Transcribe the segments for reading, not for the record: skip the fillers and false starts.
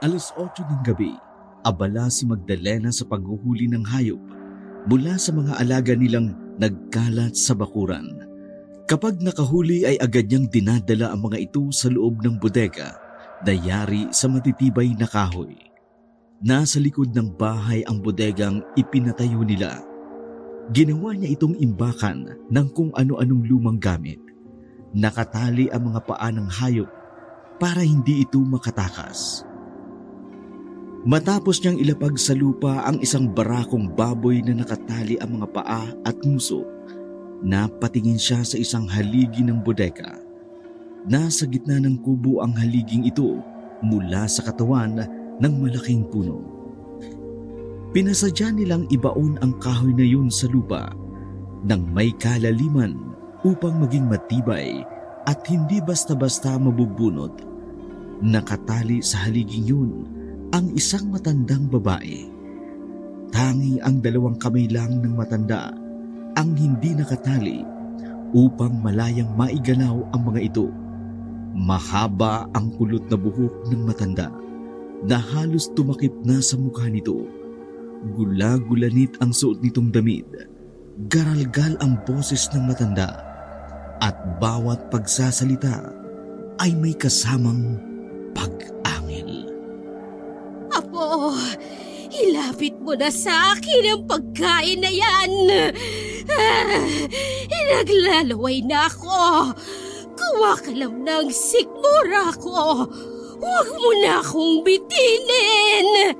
8:00 ng gabi, abala si Magdalena sa paghuhuli ng hayop mula sa mga alaga nilang nagkalat sa bakuran. Kapag nakahuli ay agad niyang dinadala ang mga ito sa loob ng bodega na yari sa matitibay na kahoy. Nasa likod ng bahay ang bodegang ipinatayo nila. Ginawa niya itong imbakan ng kung ano-anong lumang gamit. Nakatali ang mga paa ng hayop para hindi ito makatakas. Matapos niyang ilapag sa lupa ang isang barakong baboy na nakatali ang mga paa at nguso, napatingin siya sa isang haligi ng bodega. Nasa gitna ng kubo ang haliging ito mula sa katawan ng malaking puno. Pinasadya nilang ibaon ang kahoy na yun sa lupa nang may kalaliman upang maging matibay at hindi basta-basta mabubunot. Nakatali sa haliging yun ang isang matandang babae. Tanging ang 2 kamay lang ng matanda ang hindi nakatali upang malayang maigalaw ang mga ito. Mahaba ang kulot na buhok ng matanda na halos tumakip na sa mukha nito. Gula-gulanit ang suot nitong damit. Garalgal ang boses ng matanda at bawat pagsasalita ay may kasamang pag-angil. Apo, ilapit mo na sa akin ang pagkain na yan. Naglalaway na ako. Kuha ka lang ng sikmura ko. Huwag mo na akong bitinin.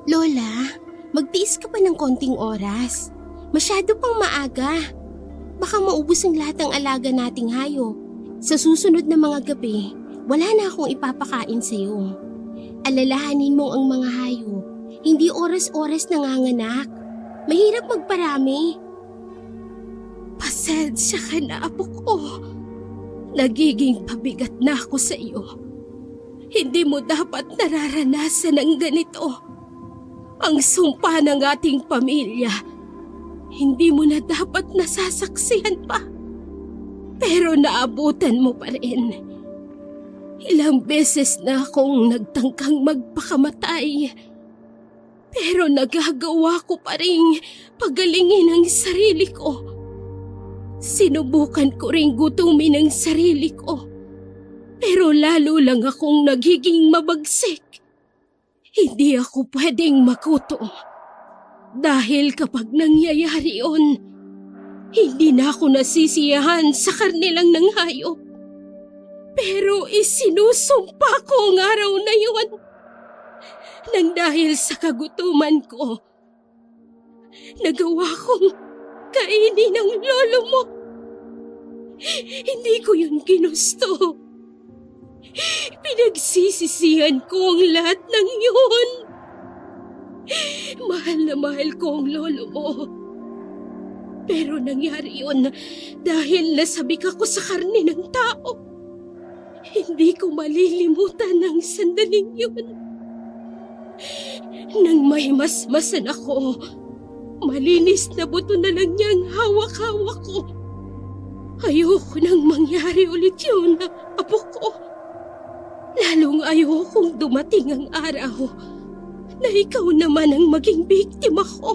Lola, magtiis ka pa ng konting oras. Masyado pang maaga. Baka maubos ang lahat ng alaga nating hayop. Sa susunod na mga gabi, wala na akong ipapakain sa'yo. Alalahanin mo ang mga hayop. Hindi oras-oras nanganganak. Mahirap magparami. Pasensya ka na, apo ko. Nagiging pabigat na ako sa iyo. Hindi mo dapat nararanasan ng ganito. Ang sumpa ng ating pamilya, hindi mo na dapat nasasaksihan pa. Pero naabutan mo pa rin. Ilang beses na akong nagtangkang magpakamatay. Pero nagagawa ko pa rin pagalingin ang sarili ko. Sinubukan ko rin gutumin ang sarili ko. Pero lalo lang akong nagiging mabagsik. Hindi ako pwedeng magutom. Dahil kapag nangyayari yun, hindi na ako nasisiyahan sa karne lang ng hayop. Pero isinusumpa ko ang araw na yun. Nang dahil sa kagutuman ko, nagawa kong kainin ang lolo mo. Hindi ko yun ginusto. Pinagsisisihan ko ang lahat ng yun. Mahal na mahal ko ang lolo mo. Pero nangyari yun dahil nasabik ako sa karne ng tao. Hindi ko malilimutan ang sandaling yun. Nang may masmasan ako, malinis na buto na lang niyang hawak-hawak ko. Ayoko nang mangyari ulit yun, apo ko. Lalong ayokong dumating ang araw na ikaw naman ang maging biktima ko.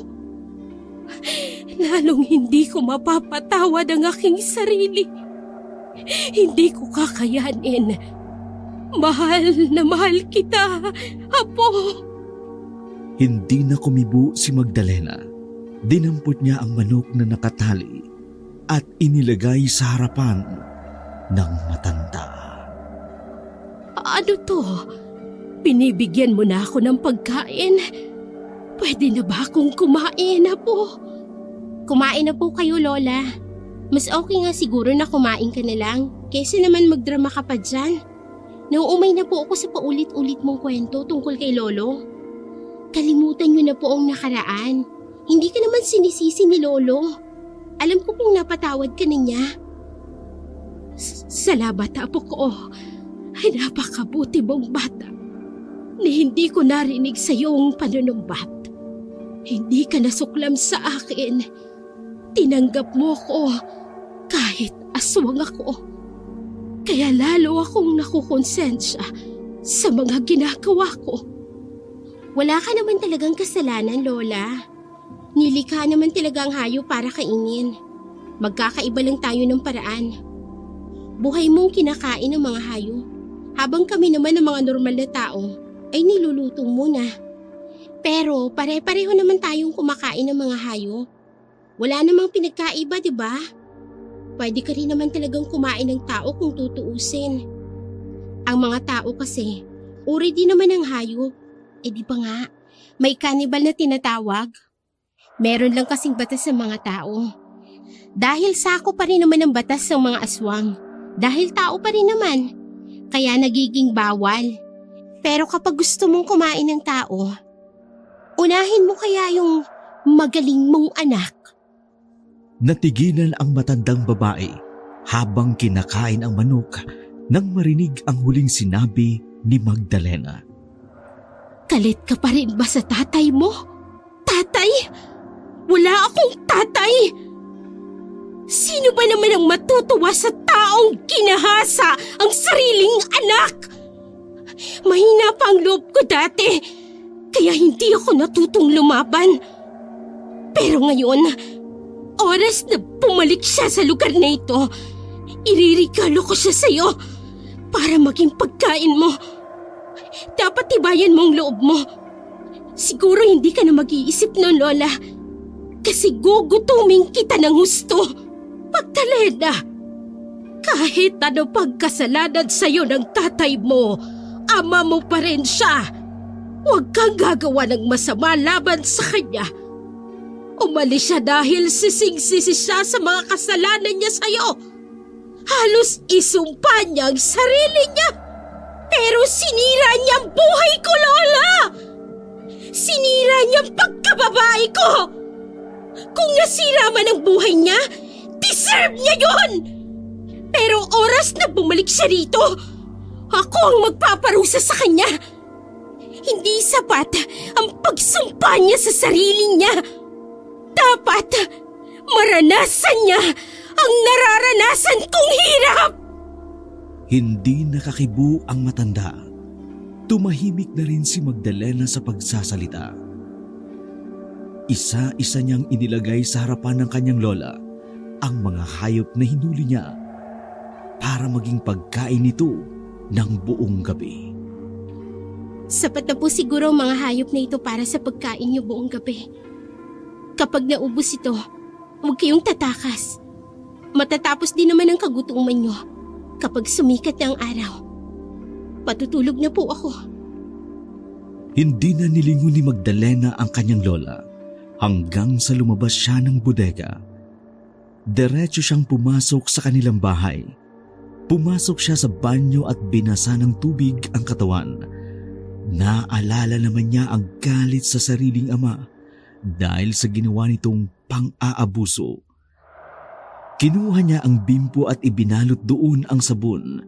Lalong hindi ko mapapatawad ang aking sarili. Hindi ko kakayanin. Mahal na mahal kita, apo. Hindi na kumibo si Magdalena. Dinampot niya ang manok na nakatali at inilagay sa harapan ng matanda. Ano to? Binibigyan mo na ako ng pagkain. Pwede na ba akong kumain, apo? Kumain na po kayo, Lola. Mas okay nga siguro na kumain ka na lang kaysa naman magdrama ka pa dyan. Nauumay na po ako sa paulit-ulit mong kwento tungkol kay Lolo. Kalimutan niyo na po ang nakaraan. Hindi ka naman sinisisi ni Lolo. Alam ko pong napatawad ka na niya. Salamat, apo ko. Ay napakabuti mong bata na hindi ko narinig sa iyong panunumbat. Hindi ka nasuklam sa akin. Tinanggap mo ko kahit aswang ako. Kaya lalo akong nakukonsensya sa mga ginagawa ko. Wala ka naman talagang kasalanan, Lola. Nilikha naman talaga ang hayop para kainin. Magkakaiba lang tayo ng paraan. Buhay mong kinakain ng mga hayop, habang kami naman ng mga normal na tao ay niluluto muna. Pero pare-pareho naman tayong kumakain ng mga hayop. Wala namang pinagkaiba, di ba? Pwede ka rin naman talagang kumain ng tao kung tutuusin. Ang mga tao kasi, uri din naman ng hayop. Eh di ba nga, may cannibal na tinatawag? Meron lang kasing batas sa mga tao. Dahil sako pa rin naman ang batas ng mga aswang. Dahil tao pa rin naman. Kaya nagiging bawal. Pero kapag gusto mong kumain ng tao, unahin mo kaya yung magaling mong anak. Natigilan ang matandang babae habang kinakain ang manok nang marinig ang huling sinabi ni Magdalena. Galit ka pa rin ba sa tatay mo? Tatay? Wala akong tatay! Sino ba naman ang matutuwa sa taong ginahasa ang sariling anak? Mahina pa ang loob ko dati, kaya hindi ako natutong lumaban. Pero ngayon, oras na bumalik siya sa lugar na ito, iririgalo ko siya sa'yo para maging pagkain mo. Dapat tibayan mo ang loob mo. Siguro hindi ka na mag-iisip nun, Lola. Kasi gugutumin kita ng gusto. Magdalena, kahit ano pagkasalanan sa'yo ng tatay mo, ama mo pa rin siya. Huwag kang gagawa ng masama laban sa kanya. Umalis siya dahil sising-sisi siya sa mga kasalanan niya sa'yo. Halos isumpa niya ang sarili niya. Pero sinira niya ang buhay ko, Lola! Sinira niya ang pagkababae ko! Kung nasira man ang buhay niya, deserve niya yun! Pero oras na bumalik siya rito, ako ang magpaparusa sa kanya. Hindi sapat ang pagsumpa niya sa sarili niya. Dapat maranasan niya ang nararanasan kong hirap! Hindi nakakibo ang matanda. Tumahimik na rin si Magdalena sa pagsasalita. Isa-isa niyang inilagay sa harapan ng kanyang lola ang mga hayop na hinuli niya para maging pagkain nito ng buong gabi. Sapat na po siguro ang mga hayop na ito para sa pagkain niyo buong gabi. Kapag naubos ito, huwag kayong tatakas. Matatapos din naman ang kagutuman niyo kapag sumikat na ang araw. Patutulog na po ako. Hindi na nilingon ni Magdalena ang kanyang lola hanggang sa lumabas siya ng bodega. Diretso siyang pumasok sa kanilang bahay. Pumasok siya sa banyo at binasa ng tubig ang katawan. Naalala naman niya ang galit sa sariling ama dahil sa ginawa nitong pang-aabuso. Kinuha niya ang bimpo at ibinalot doon ang sabon.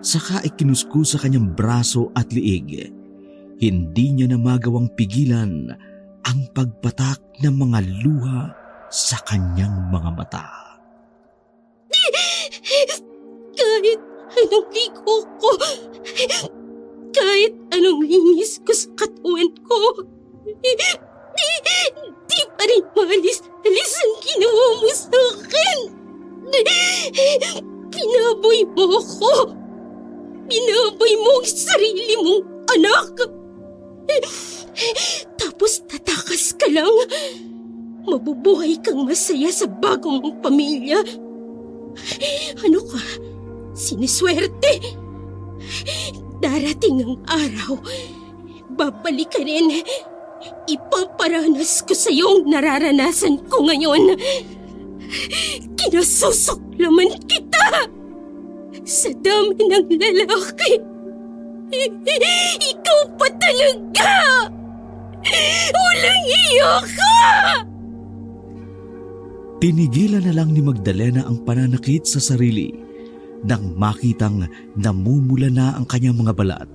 Saka ikinuskus sa kanyang braso at liig. Hindi niya na magawang pigilan ang pagpatak ng mga luha sa kanyang mga mata. Kahit anong ligo ko, kahit anong linis ko sa katawan ko, di pa rin maalis-alis ang ginawa mo sa akin. Pinaboy mo ako. Pinaboy mo ang sarili mong anak. Tapos tatakas ka lang. Mabubuhay kang masaya sa bago mong pamilya. Ano ka? Siniswerte. Darating ang araw. Babalik ka rin. Ipaparanas ko sa iyo ang nararanasan ko ngayon. Kinasusuklaman kita. Sa dami ng lalaki. Ikaw pa talaga. Walang iyo ka. Tinigilan na lang ni Magdalena ang pananakit sa sarili nang makitang namumula na ang kanyang mga balat.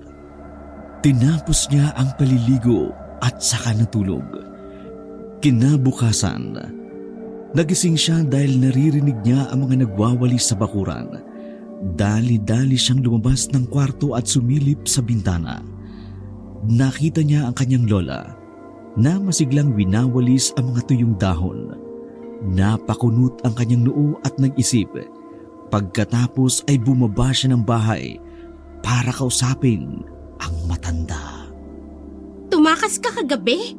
Tinapos niya ang paliligo at saka natulog. Kinabukasan, nagising siya dahil naririnig niya ang mga nagwawalis sa bakuran Dali-dali siyang lumabas ng kwarto at sumilip sa bintana. Nakita niya ang kanyang lola na masiglang winawalis ang mga tuyong dahon. Napakunot ang kanyang noo at nag-isip. Pagkatapos ay bumaba siya ng bahay para kausapin ang matanda. Tumakas ka kagabi?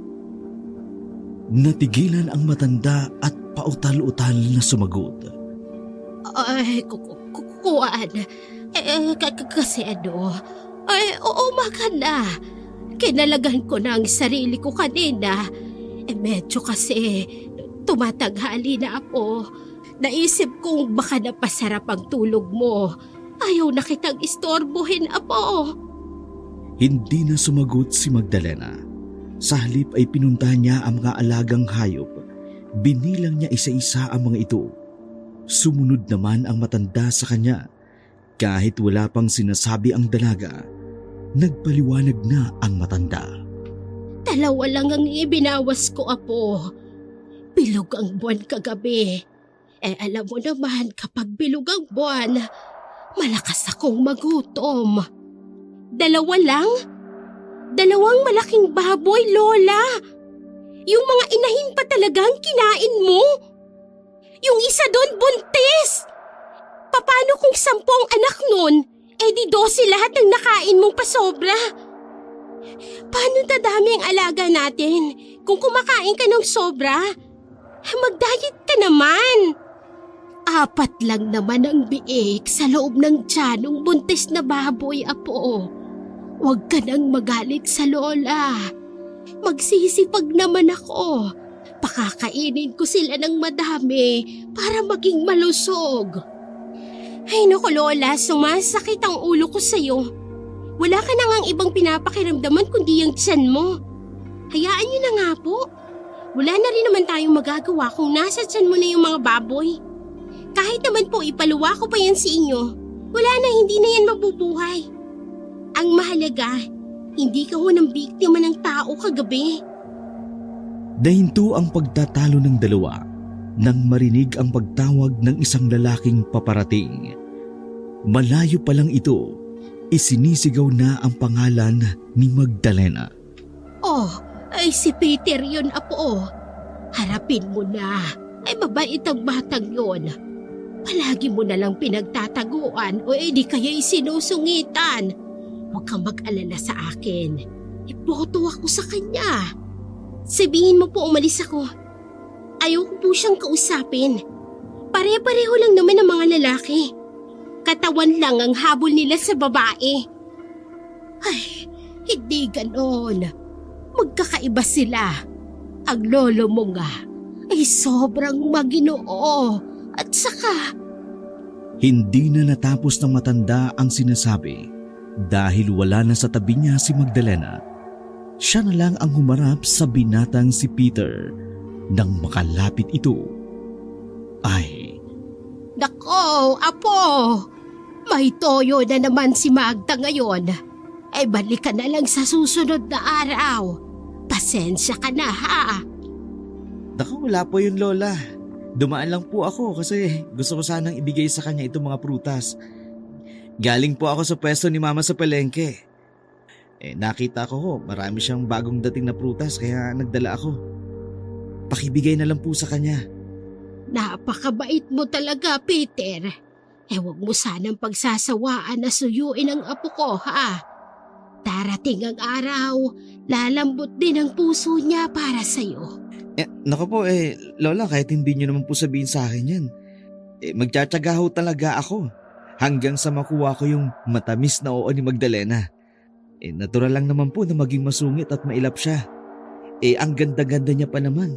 Natigilan ang matanda at pautal-utal na sumagot. Ay, kukuan. Kasi umaga na. Kinalagan ko na ang sarili ko kanina. Medyo kasi tumataghali na ako. Naisip kong baka napasarap ang tulog mo. Ayaw na kitang istorbohin, apo. Hindi na sumagot si Magdalena. Sa halip ay pinuntahan niya ang mga alagang hayop. Binilang niya isa-isa ang mga ito. Sumunod naman ang matanda sa kanya. Kahit wala pang sinasabi ang dalaga, nagpaliwanag na ang matanda. 2 lang ang ibinawas ko, apo. Bilog ang buwan kagabi. Alam mo naman kapag bilog ang buwan, malakas akong magutom. 2 lang? 2 malaking baboy, Lola. Yung mga inahin pa talagang kinain mo? Yung isa doon buntis! Paano kung 10 anak nun? Di 12 lahat ng nakain mong pasobra. Paano dadami ang alaga natin kung kumakain ka ng sobra? Mag-diet ka naman. 4 lang naman ang biik sa loob ng tiyanong buntis na baboy, apo. Huwag ka nang magalit sa lola. Magsisipag naman ako. Pakakainin ko sila ng madami para maging malusog. Ay naku, Lola, sumasakit ang ulo ko sa'yo. Wala ka na ngang ibang pinapakiramdaman kundi yung tiyan mo. Hayaan niyo na nga po. Wala na rin naman tayong magagawa kung nasa tiyan mo na yung mga baboy. Kahit naman po ipaluwa ko pa yan sa inyo, wala na, hindi na yan mabubuhay. Ang mahalaga, hindi ka ho ng biktima ng tao kagabi. Dahinto ang pagtatalo ng dalawa nang marinig ang pagtawag ng isang lalaking paparating. Malayo pa lang ito, isinisigaw na ang pangalan ni Magdalena. Oh, ay si Peter yun, apo. Harapin mo na. Ay mabait ang batang yun. Palagi mo na lang pinagtataguan o di kaya'y sinusungitan. Huwag kang mag-alala sa akin. Iboto ako sa kanya. Sabihin mo po umalis ako. Ayaw ko po siyang kausapin. Pare-pareho lang naman ang mga lalaki. Katawan lang ang habol nila sa babae. Ay, hindi ganon. Magkakaiba sila. Ang lolo mo nga ay sobrang maginoo. At saka... Hindi na natapos ng matanda ang sinasabi dahil wala na sa tabi niya si Magdalena. Siya na lang ang humarap sa binatang si Peter. Nang makalapit ito, ay... Nako, apo! May toyo na naman si Magda ngayon. Ay balik ka na lang sa susunod na araw. Pasensya ka na, ha? Naku, wala po yun, Lola. Dumaan lang po ako kasi gusto ko sanang ibigay sa kanya itong mga prutas. Galing po ako sa pwesto ni Mama sa palengke. Nakita ko marami siyang bagong dating na prutas kaya nagdala ako. Pakibigay na lang po sa kanya. Napakabait mo talaga, Peter. Huwag mo sanang pagsasawaan na suyuin ang apo ko, ha? Darating ang araw, lalambot din ang puso niya para sa'yo. Naku po, Lola, kahit hindi niyo naman po sabihin sa akin yan. Magtsatsaga ho talaga ako hanggang sa makuha ko yung matamis na oo ni Magdalena. Natural lang naman po na maging masungit at mailap siya. Ang ganda-ganda niya pa naman.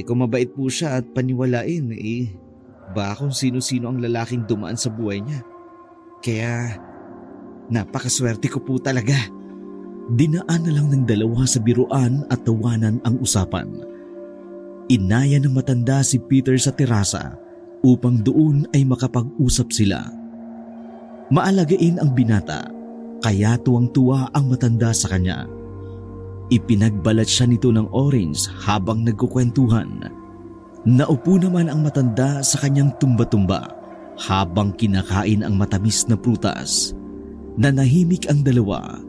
Kung mabait po siya at paniwalain, baka kung sino-sino ang lalaking dumaan sa buhay niya. Kaya, napakaswerte ko po talaga. Dinaan na lang ng dalawa sa biruan at tawanan ang usapan. Inaya ng matanda si Peter sa terasa upang doon ay makapag-usap sila. Maalagain ang binata, kaya tuwang-tuwa ang matanda sa kanya. Ipinagbalat siya nito ng orange habang nagkukwentuhan. Naupo naman ang matanda sa kanyang tumba-tumba Habang kinakain ang matamis na prutas, nanahimik ang dalawa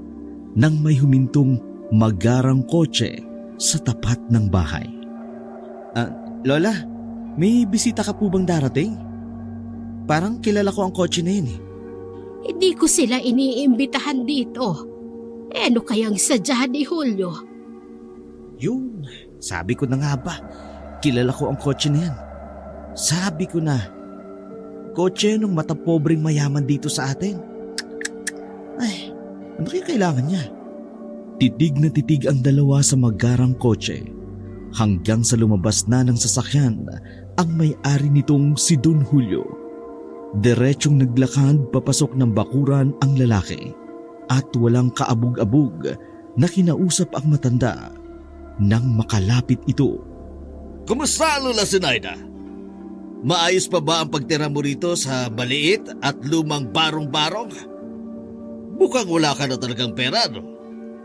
nang may humintong magarang kotse sa tapat ng bahay. Lola, may bisita ka po bang darating? Parang kilala ko ang kotse na yun eh. Hindi ko sila iniimbitahan dito. Ano kayang sadya ni Julio? Yun, sabi ko na nga ba, kilala ko ang kotse na yan. Sabi ko na, kotse ng matapobreng mayaman dito sa atin. Ay, ano kaya kailangan niya? Titig na titig ang dalawa sa magarang kotse hanggang sa lumabas na ng sasakyan ang may-ari nitong si Don Julio. Diretsyong naglakad papasok ng bakuran ang lalaki at walang kaabog-abog na kinausap ang matanda nang makalapit ito. Kumusta, Lola Zenaida? Maayos pa ba ang pagtira mo rito sa maliit at lumang barong-barong? Mukhang wala ka na talagang pera, no?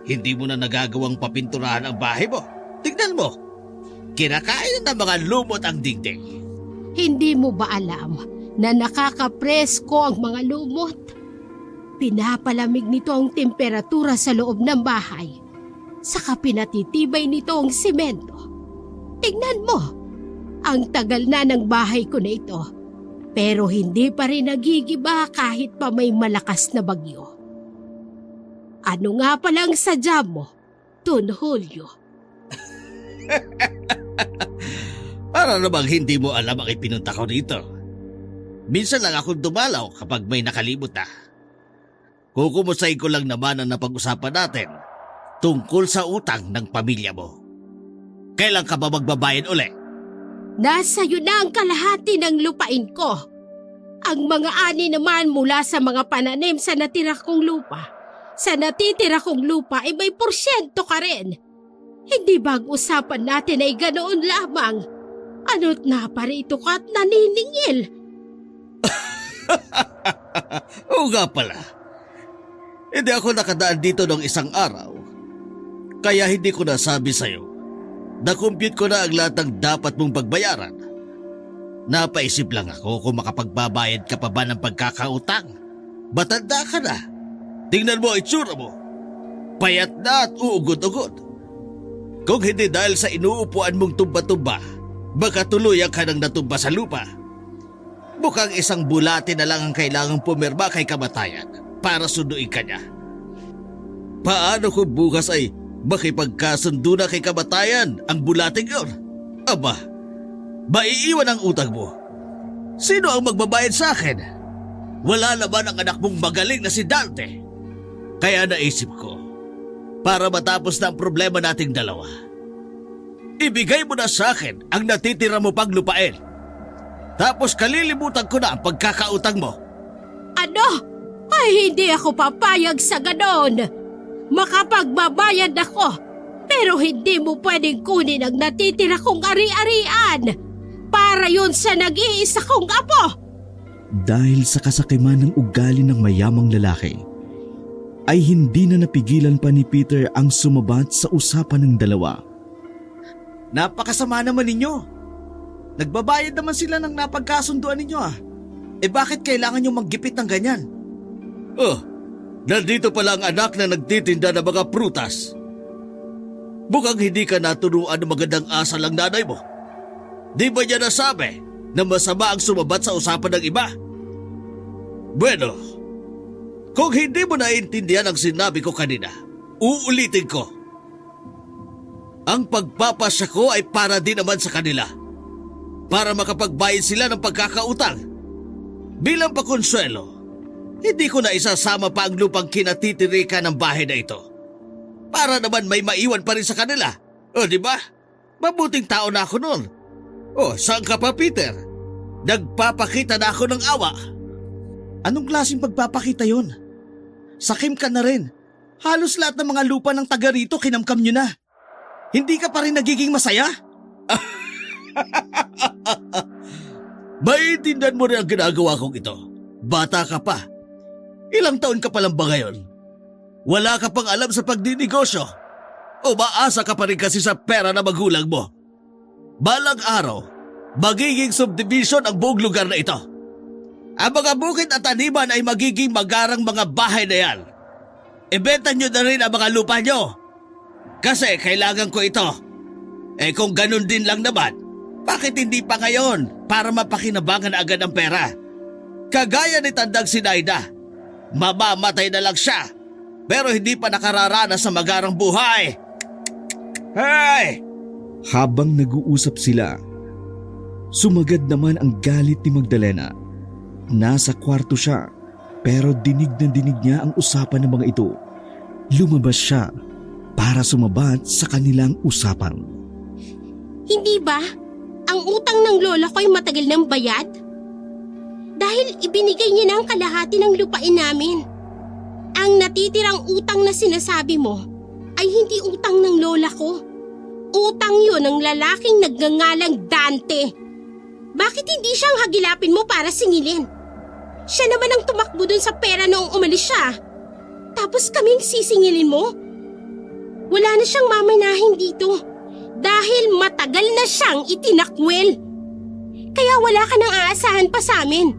Hindi mo na nagagawang papinturahan ang bahay mo. Tignan mo, kinakain na ng mga lumot ang dingding. Hindi mo ba alam na nakakapresko ang mga lumot? Pinapalamig nito ang temperatura sa loob ng bahay. Saka pinatitibay nito ang simento. Tignan mo, ang tagal na ng bahay ko na ito. Pero hindi pa rin nagigiba kahit pa may malakas na bagyo. Ano nga palang sadya mo, Don Julio? Para namang hindi mo alam ang ipinunta ko rito. Minsan lang akong dumalaw kapag may nakalimot na. Kukumustahin ko lang naman ang napag-usapan natin tungkol sa utang ng pamilya mo. Kailan ka ba magbabayad uli? Nasa iyo na ang kalahati ng lupain ko. Ang mga ani naman mula sa mga pananim sa natira kong lupa. Sa natitira kong lupa ay may porsyento ka rin. Hindi ba ang usapan natin ay ganoon lamang? Ano't naparito ka at naniningil? Oo nga pala. Hindi ako nakadaan dito ng isang araw. Kaya hindi ko nasabi sa'yo. Na-compute ko na ang lahat ng dapat mong pagbayaran. Napaisip lang ako kung makapagbabayad ka pa ba ng pagkakautang. Matanda ka na. Tingnan mo ang itsura mo. Payat na at uugod-ugod. Kung hindi dahil sa inuupuan mong tumba-tumba, baka tuluyan ka nang natumba sa lupa. Mukhang isang bulate na lang ang kailangang pumirma kay kamatayan para sunduin ka niya. Paano kung bukas ay makipagkasundo na kay kamatayan ang bulating yun? Aba, maiiwan ang utang mo. Sino ang magbabayad sa akin? Wala naman ang anak mong magaling na si Dante. Kaya naisip ko, para matapos na ang problema nating dalawa, ibigay mo na sa akin ang natitira mo pang lupain. Tapos kalilimutan ko na ang pagkakautang mo. Ano? Ay, hindi ako papayag sa ganon. Makapagbabayad ako, pero hindi mo pwedeng kunin ang natitira kong ari-arian. Para yun sa nag-iisa kong apo. Dahil sa kasakiman ng ugali ng mayamang lalaki, ay hindi na napigilan pa ni Peter ang sumabat sa usapan ng dalawa. Napakasama naman ninyo. Nagbabayad naman sila ng napagkasunduan ninyo ah. Eh bakit kailangan nyo maggipit ng ganyan? Oh, nandito pala ang anak na nagtitinda ng mga prutas. Mukhang hindi ka naturuan ng magandang asal ang nanay mo. Di ba niya nasabi na masama ang sumabat sa usapan ng iba? Bueno, kung hindi mo naiintindihan ang sinabi ko kanina, uulitin ko. Ang pagpapasya ko ay para din naman sa kanila. Para makapagbayad sila ng pagkakautang. Bilang pakonsuelo, hindi ko na isasama pa ang lupang kinatitirika ng bahay na ito. Para naman may maiwan pa rin sa kanila. O di ba? Mabuting tao na ako noon. O saan ka pa, Peter? Nagpapakita na ako ng awa. Anong klaseng pagpapakita yon? Sakim ka na rin. Halos lahat ng mga lupa ng taga rito kinamkam nyo na. Hindi ka pa rin nagiging masaya? Maiintindihan mo rin ang ginagawa kong ito. Bata ka pa. Ilang taon ka pa lang ba ngayon? Wala ka pang alam sa pagdinegosyo. O maasa ka pa rin kasi sa pera na magulang mo. Balang araw, magiging subdivision ang buong lugar na ito. Ang mga bukid at taniman ay magiging magarang mga bahay na yan. Ibenta nyo na rin ang mga lupa nyo. Kasi kailangan ko ito. Kung ganun din lang naman, bakit hindi pa ngayon para mapakinabangan agad ang pera? Kagaya ni Tandang Sinaida, mamamatay na lang siya, pero hindi pa nakararanas sa magarang buhay. Hey! Habang nag-uusap sila, sumagad naman ang galit ni Magdalena. Nasa kwarto siya, pero dinig na dinig niya ang usapan ng mga ito. Lumabas siya para sumabat sa kanilang usapan. Hindi ba? Ang utang ng lola ko ay matagal ng bayad? Dahil ibinigay niya na ang kalahati ng lupain namin. Ang natitirang utang na sinasabi mo ay hindi utang ng lola ko. Utang yun ng lalaking nagngangalang Dante. Bakit hindi siyang hagilapin mo para singilin? Siya naman ang tumakbo dun sa pera noong umalis siya. Tapos kaming sisingilin mo? Wala na siyang mamanahin dito dahil matagal na siyang itinakwil. Kaya wala ka nang aasahan pa sa amin.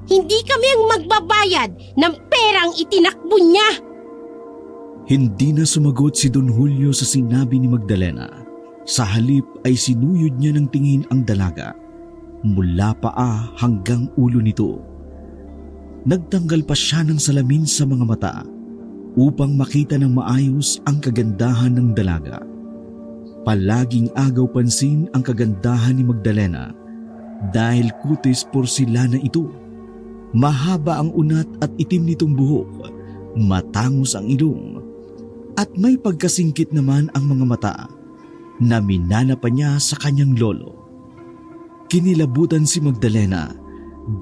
Hindi kami ang magbabayad ng perang itinakbo niya. Hindi na sumagot si Don Julio sa sinabi ni Magdalena. Sa halip ay sinuyod niya ng tingin ang dalaga. Mula paa hanggang ulo nito. Nagtanggal pa siya ng salamin sa mga mata upang makita ng maayos ang kagandahan ng dalaga. Palaging agaw pansin ang kagandahan ni Magdalena dahil kutis porsilana ito. Mahaba ang unat at itim nitong buhok, matangos ang ilong, at may pagkasingkit naman ang mga mata na minana pa niya sa kanyang lolo. Kinilabutan si Magdalena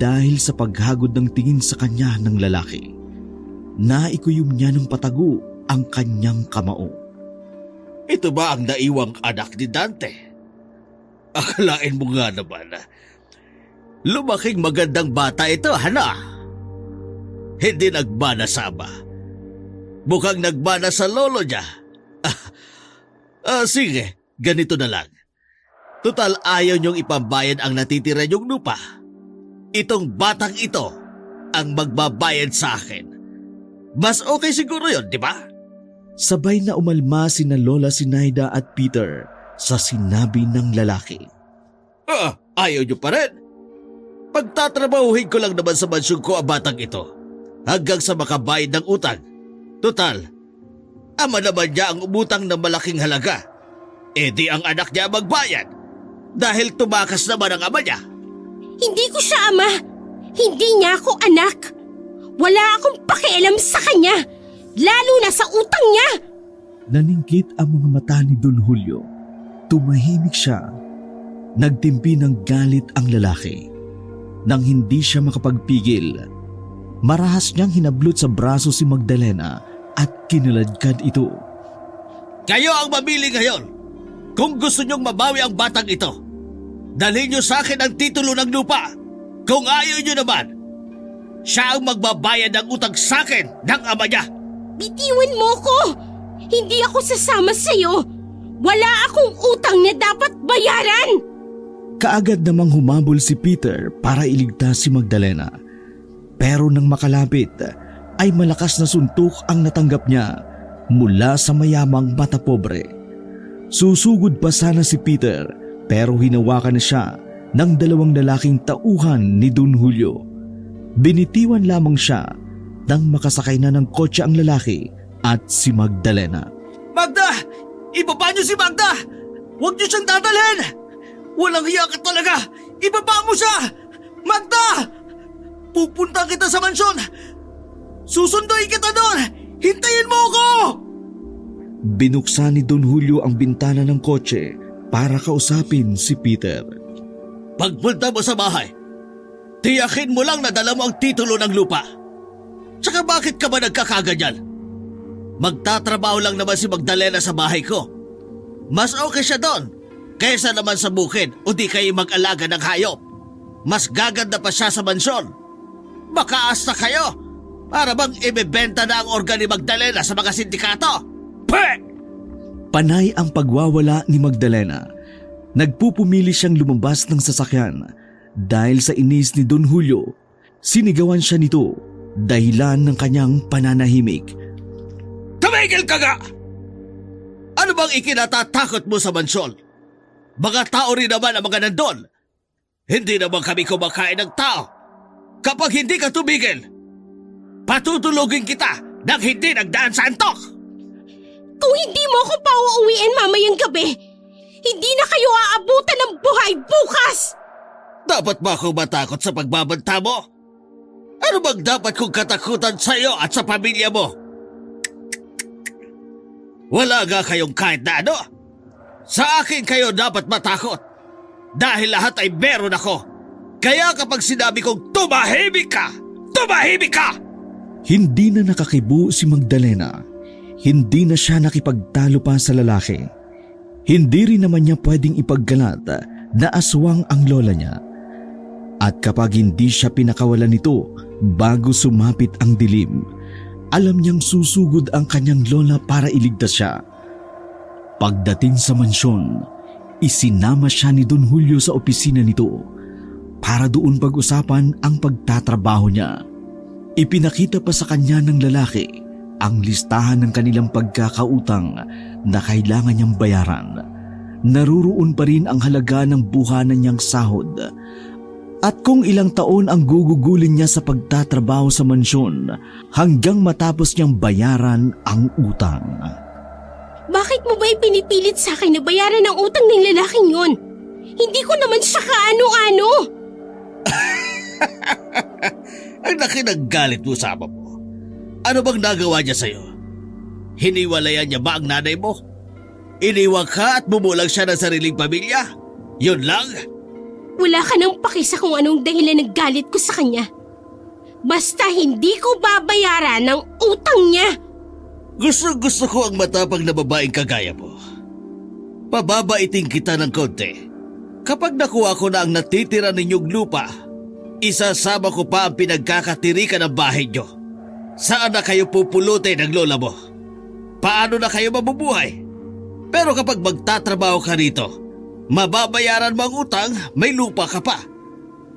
dahil sa paghagod ng tingin sa kanya ng lalaki. Naikuyom niya ng patago ang kanyang kamao. Ito ba ang naiwang anak ni Dante? Akalain mo nga naman, lumaking magandang bata ito, hana? Hindi nagmana sa ama. Mukhang nagmana sa lolo niya. Sige, ganito na lang. Total ayaw niyong ipambayad ang natitira niyong lupa. Itong batang ito ang magbabayad sa akin. Mas okay siguro yun, di ba? Sabay na umalma sina Lola Sinaida at Peter sa sinabi ng lalaki. Ayaw niyo pa rin. Pagtatrabahuhin ko lang naman sa mansyon ko ang batang ito hanggang sa makabayad ng utang. Total, ama naman niya ang umutang ng malaking halaga. Di ang anak niya magbayad dahil tumakas naman ang ama niya. Hindi ko siya ama. Hindi niya ako anak. Wala akong pakialam sa kanya, lalo na sa utang niya. Naningkit ang mga mata ni Don Julio. Tumahimik siya. Nagtimpi ng galit ang lalaki. Nang hindi siya makapagpigil, marahas niyang hinablot sa braso si Magdalena at kinaladkad ito. Kayo ang mamili ngayon. Kung gusto niyong mabawi ang batang ito, dalhin niyo sa akin ang titulo ng lupa. Kung ayaw niyo naman, siya ang magbabayad ng utang sa akin ng ama niya. Bitiwan mo ko! Hindi ako sasama sa'yo. Wala akong utang na dapat bayaran. Kaagad namang humabol si Peter para iligtas si Magdalena. Pero nang makalapit, ay malakas na suntok ang natanggap niya mula sa mayamang mata pobre. Susugod pa sana si Peter pero hinawakan na siya ng dalawang lalaking tauhan ni Don Julio. Binitiwan lamang siya nang makasakay na ng kotse ang lalaki at si Magdalena. Magda! Ibaba niyo si Magda! Huwag niyo siyang dadalhin! Walang hiya ka talaga! Ibaba mo siya! Magda! Pupunta kita sa mansyon! Susunduin kita doon! Hintayin mo ako! Binuksan ni Don Julio ang bintana ng kotse para kausapin si Peter. Pagpunta mo sa bahay, tiyakin mo lang na dala mo ang titulo ng lupa. Tsaka bakit ka ba nagkakaganyan? Magtatrabaho lang naman si Magdalena sa bahay ko. Mas okay siya doon kaysa naman sa bukid o di kayo mag-alaga ng hayop. Mas gaganda pa siya sa mansyon. Makaasta kayo para bang ibebenta na ang organ ni Magdalena sa mga sindikato. Peh! Panay ang pagwawala ni Magdalena. Nagpupumili siyang lumabas ng sasakyan dahil sa inis ni Don Julio. Sinigawan siya nito dahilan ng kanyang pananahimik. Tumigil ka nga! Ano bang ikinatatakot mo sa mansyon? Mga tao rin naman ang mga nandun. Hindi naman kami kumakain ng tao. Kapag hindi ka tumigil, patutulugin kita nang hindi nagdaan sa antok! Kung hindi mo ako pauuwiin mamayang gabi, hindi na kayo aabutan ng buhay bukas! Dapat ba akong matakot sa pagbabanta mo? Ano bang dapat kong katakutan sa iyo at sa pamilya mo? Wala nga kayong kahit na ano. Sa akin kayo dapat matakot. Dahil lahat ay meron ako. Kaya kapag sinabi kong tumahimik ka, tumahimik ka! Hindi na nakakibo si Magdalena. Hindi na siya nakipagtalo pa sa lalaki. Hindi rin naman niya pwedeng ipagkalat na aswang ang lola niya. At kapag hindi siya pinakawalan nito bago sumapit ang dilim, alam niyang susugod ang kanyang lola para iligtas siya. Pagdating sa mansyon, isinama siya ni Don Julio sa opisina nito para doon pag-usapan ang pagtatrabaho niya. Ipinakita pa sa kanya ng lalaki ang listahan ng kanilang pagkakautang na kailangan niyang bayaran. Naruroon pa rin ang halaga ng buhanan niyang sahod. At kung ilang taon ang gugugulin niya sa pagtatrabaho sa mansyon hanggang matapos niyang bayaran ang utang. Bakit mo ba ipinipilit sa akin na bayaran ang utang ng lalaking yon? Hindi ko naman siya kaano-ano. Ang laki ng galit mo sa ama mo. Ano bang nagawa niya sa'yo? Hiniwalayan niya ba ang nanay mo? Iniwan ka at bumulag siya ng sariling pamilya? Yun lang? Wala ka nang paki sa kung anong dahilan ng galit ko sa kanya. Basta hindi ko babayaran ang utang niya. Gusto ko ang matapang na babaeng kagaya mo. Pababaiting kita ng konti. Kapag nakuha ko na ang natitira ninyong lupa, isasama ko pa ang pinagkakatirikan ng bahay nyo. Saan na kayo pupulutin ng lola mo? Paano na kayo mabubuhay? Pero kapag magtatrabaho ka rito, mababayaran mo ang utang, may lupa ka pa.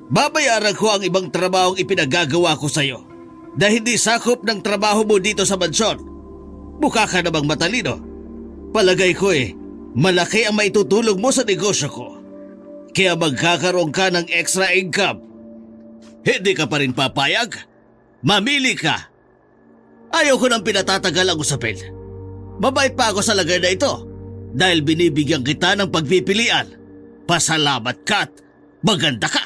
Babayaran ko ang ibang trabahong ipinagagawa ko sa'yo na hindi sakop ng trabaho mo dito sa mansyon. Mukha ka namang matalino. Palagay ko malaki ang maitutulong mo sa negosyo ko. Kaya magkakaroon ka ng extra income. Hindi ka pa rin papayag? Mamili ka. Ayaw ko nang pinatatagal ang usapin. Mabait pa ako sa lagay na ito dahil binibigyan kita ng pagpipilian. Pasalamat ka at maganda ka.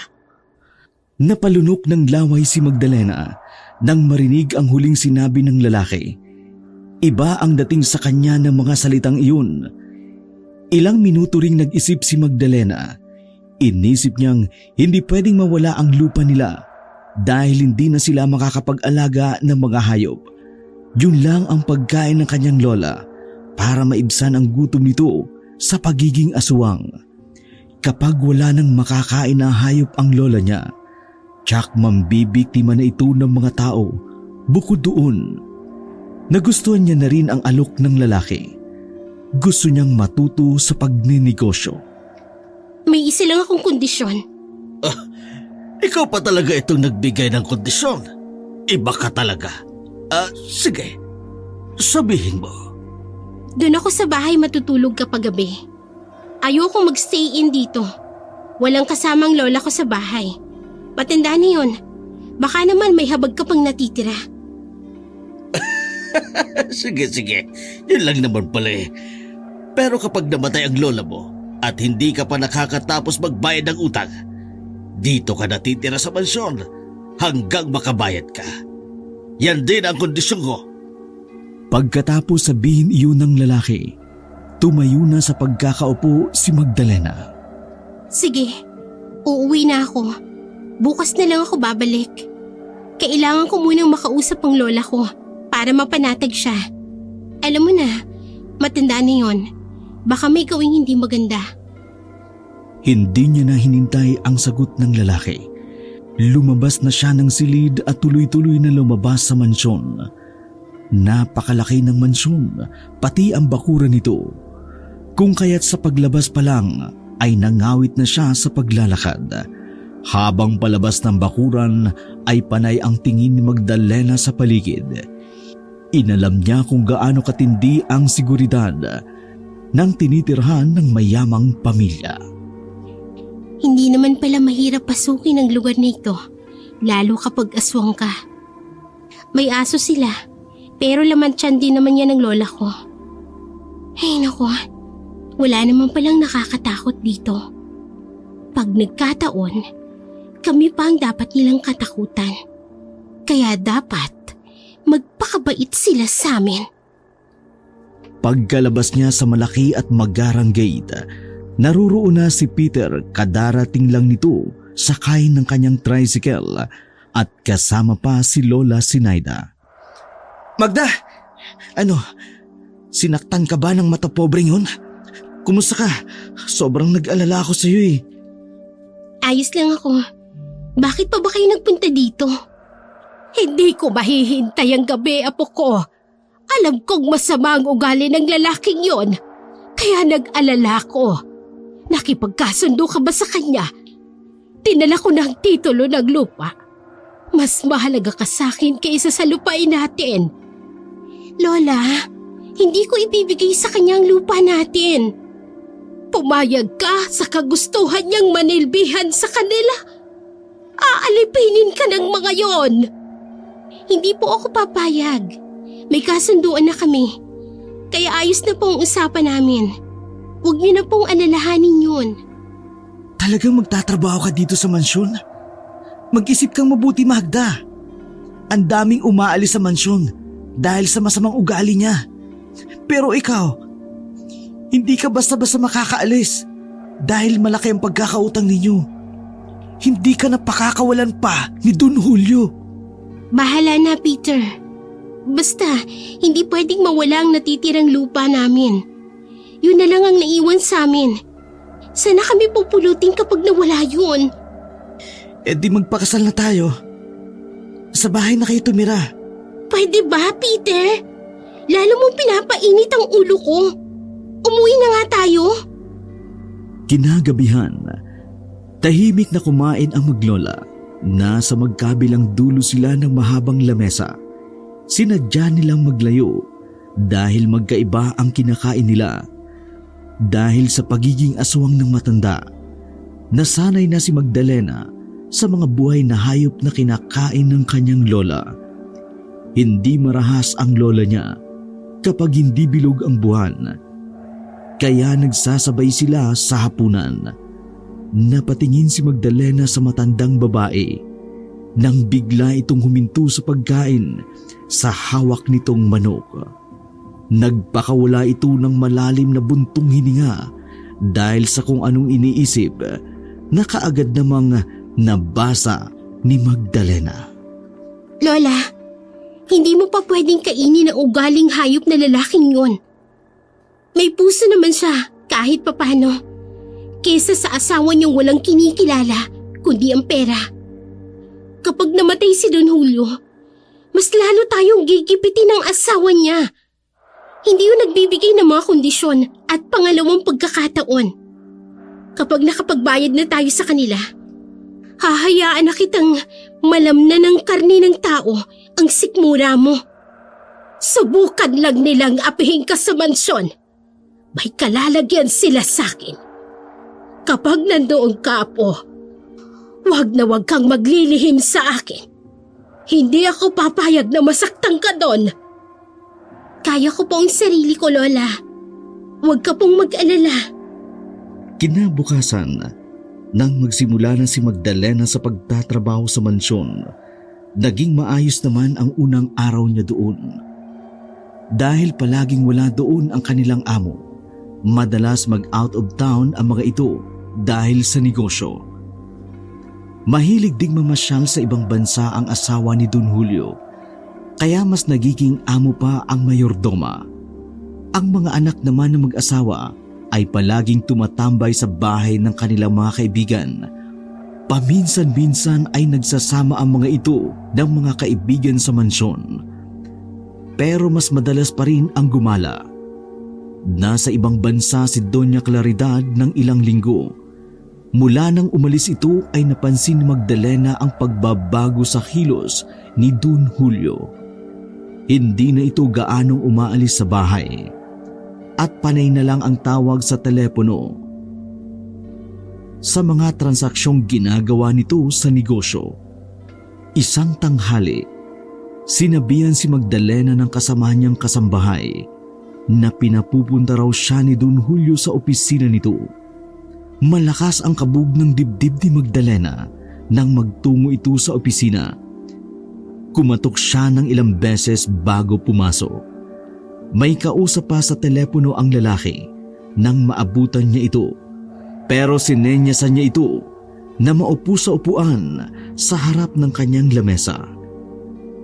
Napalunok ng laway si Magdalena nang marinig ang huling sinabi ng lalaki. Iba ang dating sa kanya ng mga salitang iyon. Ilang minuto ring nag-isip si Magdalena. Inisip niyang hindi pwedeng mawala ang lupa nila dahil hindi na sila makakapag-alaga ng mga hayop. Yun lang ang pagkain ng kanyang lola para maibsan ang gutom nito sa pagiging aswang. Kapag wala nang makakain na hayop ang lola niya, tiyak mambibiktima na ito ng mga tao. Bukod doon, nagustuhan niya na rin ang alok ng lalaki. Gusto niyang matuto sa pagninegosyo. May isa lang akong kondisyon. Ikaw pa talaga itong nagbigay ng kondisyon. Iba ka talaga. Sige, sabihin mo. Doon ako sa bahay matutulog kapag gabi. Ayoko mag-stay in dito. Walang kasamang lola ko sa bahay. Matanda na yun. Baka naman may habag ka pang natitira. Sige. Yun lang naman pala Pero kapag namatay ang lola mo at hindi ka pa nakakatapos magbayad ng utang, dito ka natitira sa mansyon hanggang makabayad ka. Yan din ang kondisyon ko. Pagkatapos sabihin iyon ng lalaki, tumayo na sa pagkakaupo si Magdalena. Sige, uuwi na ako. Bukas na lang ako babalik. Kailangan ko munang makausap ang lola ko para mapanatag siya. Alam mo na, matanda na yon. Baka may gawing hindi maganda. Hindi niya na hinintay ang sagot ng lalaki. Lumabas na siya ng silid at tuloy-tuloy na lumabas sa mansyon. Napakalaki ng mansyon, pati ang bakuran nito. Kung kaya't sa paglabas pa lang ay nangawit na siya sa paglalakad. Habang palabas ng bakuran ay panay ang tingin ni Magdalena sa paligid. Inalam niya kung gaano katindi ang seguridad ng tinitirhan ng mayamang pamilya. Hindi naman pala mahirap pasukin ang lugar na ito, lalo kapag aswang ka. May aso sila, pero laman tiyan din naman yan ng lola ko. Ay nako, wala naman palang nakakatakot dito. Pag nagkataon, kami pa ang dapat nilang katakutan. Kaya dapat magpakabait sila sa amin. Pagkalabas niya sa malaki at magarang gate, naruroon na si Peter, kadarating lang nito sakay ng kanyang tricycle at kasama pa si Lola Sinaida. Magda! Sinaktan ka ba ng mata pobreng yun? Kumusta ka? Sobrang nag-alala ako sa'yo eh. Ayos lang ako. Bakit pa ba kayo nagpunta dito? Hindi ko mahihintay ang gabi, apo ko. Alam kong masama ang ugali ng lalaking yon. Kaya nag-alala ko. Nakipagkasundo ka ba sa kanya? Tinala ko ng titulo ng lupa. Mas mahalaga ka sa akin kaysa sa lupain natin. Lola, hindi ko ibibigay sa kanya ang lupa natin. Pumayag ka sa kagustuhan niyang manilbihan sa kanila. Aalipinin ka ng mga yon. Hindi po ako papayag. May kasunduan na kami. Kaya ayos na po ang usapan namin. Huwag niyo na pong alalahanin yun. Talagang magtatrabaho ka dito sa mansyon? Mag-isip kang mabuti, Magda. Ang daming umaalis sa mansyon dahil sa masamang ugali niya. Pero ikaw, hindi ka basta-basta makakaalis dahil malaki ang pagkakautang ninyo. Hindi ka napakakawalan pa ni Don Julio. Bahala na, Peter. Basta, hindi pwedeng mawala ang natitirang lupa namin. Yun na lang ang naiwan sa amin. Sana kami pupulutin kapag nawala yun. Eh di magpakasal na tayo. Sa bahay na kayo tumira. Pwede ba, Peter? Lalo mong pinapainit ang ulo ko. Umuwi na nga tayo. Kinagabihan, tahimik na kumain ang maglola. Nasa magkabilang dulo sila ng mahabang lamesa. Sinadya nilang maglayo dahil magkaiba ang kinakain nila. Dahil sa pagiging aswang ng matanda, nasanay na si Magdalena sa mga buhay na hayop na kinakain ng kanyang lola. Hindi marahas ang lola niya kapag hindi bilog ang buwan. Kaya nagsasabay sila sa hapunan. Napatingin si Magdalena sa matandang babae nang bigla itong huminto sa pagkain sa hawak nitong manok. Nagpakawala ito ng malalim na buntong hininga dahil sa kung anong iniisip na kaagad namang nabasa ni Magdalena. Lola, hindi mo pa pwedeng kainin ang ugaling hayop na lalaking yon. May puso naman siya kahit papano. Kesa sa asawa niyang walang kinikilala kundi ang pera. Kapag namatay si Don Julio, mas lalo tayong gigipitin ng asawa niya. Hindi yun nagbibigay ng mga kondisyon at pangalawang pagkakataon. Kapag nakapagbayad na tayo sa kanila, hahayaan na kitang malamnan ng karni ng tao ang sikmura mo. Subukan lang nilang apihin ka sa mansyon. May kalalagyan sila sa akin. Kapag nandoon ka, Apo, wag na wag kang maglilihim sa akin. Hindi ako papayag na masaktan ka doon. Kaya ko po ang sarili ko, Lola. Huwag ka pong mag-alala. Kinabukasan, nang magsimula na si Magdalena sa pagtatrabaho sa mansyon, naging maayos naman ang unang araw niya doon. Dahil palaging wala doon ang kanilang amo, madalas mag-out of town ang mga ito dahil sa negosyo. Mahilig ding mamasyal sa ibang bansa ang asawa ni Don Julio, kaya mas nagiging amo pa ang mayordoma. Ang mga anak naman ng mag-asawa ay palaging tumatambay sa bahay ng kanilang mga kaibigan. Paminsan-minsan ay nagsasama ang mga ito ng mga kaibigan sa mansyon. Pero mas madalas pa rin ang gumala. Nasa ibang bansa si Doña Claridad ng ilang linggo. Mula nang umalis ito ay napansin ni Magdalena ang pagbabago sa kilos ni Don Julio. Hindi na ito gaanong umaalis sa bahay at panay na lang ang tawag sa telepono. Sa mga transaksyong ginagawa nito sa negosyo, isang tanghali, sinabihan si Magdalena ng kasama niyang kasambahay na pinapupunta raw siya ni Don Julio sa opisina nito. Malakas ang kabog ng dibdib ni Magdalena nang magtungo ito sa opisina. Kumatok siya ng ilang beses bago pumasok. May kausap pa sa telepono ang lalaki nang maabutan niya ito. Pero sinenyasan niya ito na maupo sa upuan sa harap ng kanyang lamesa.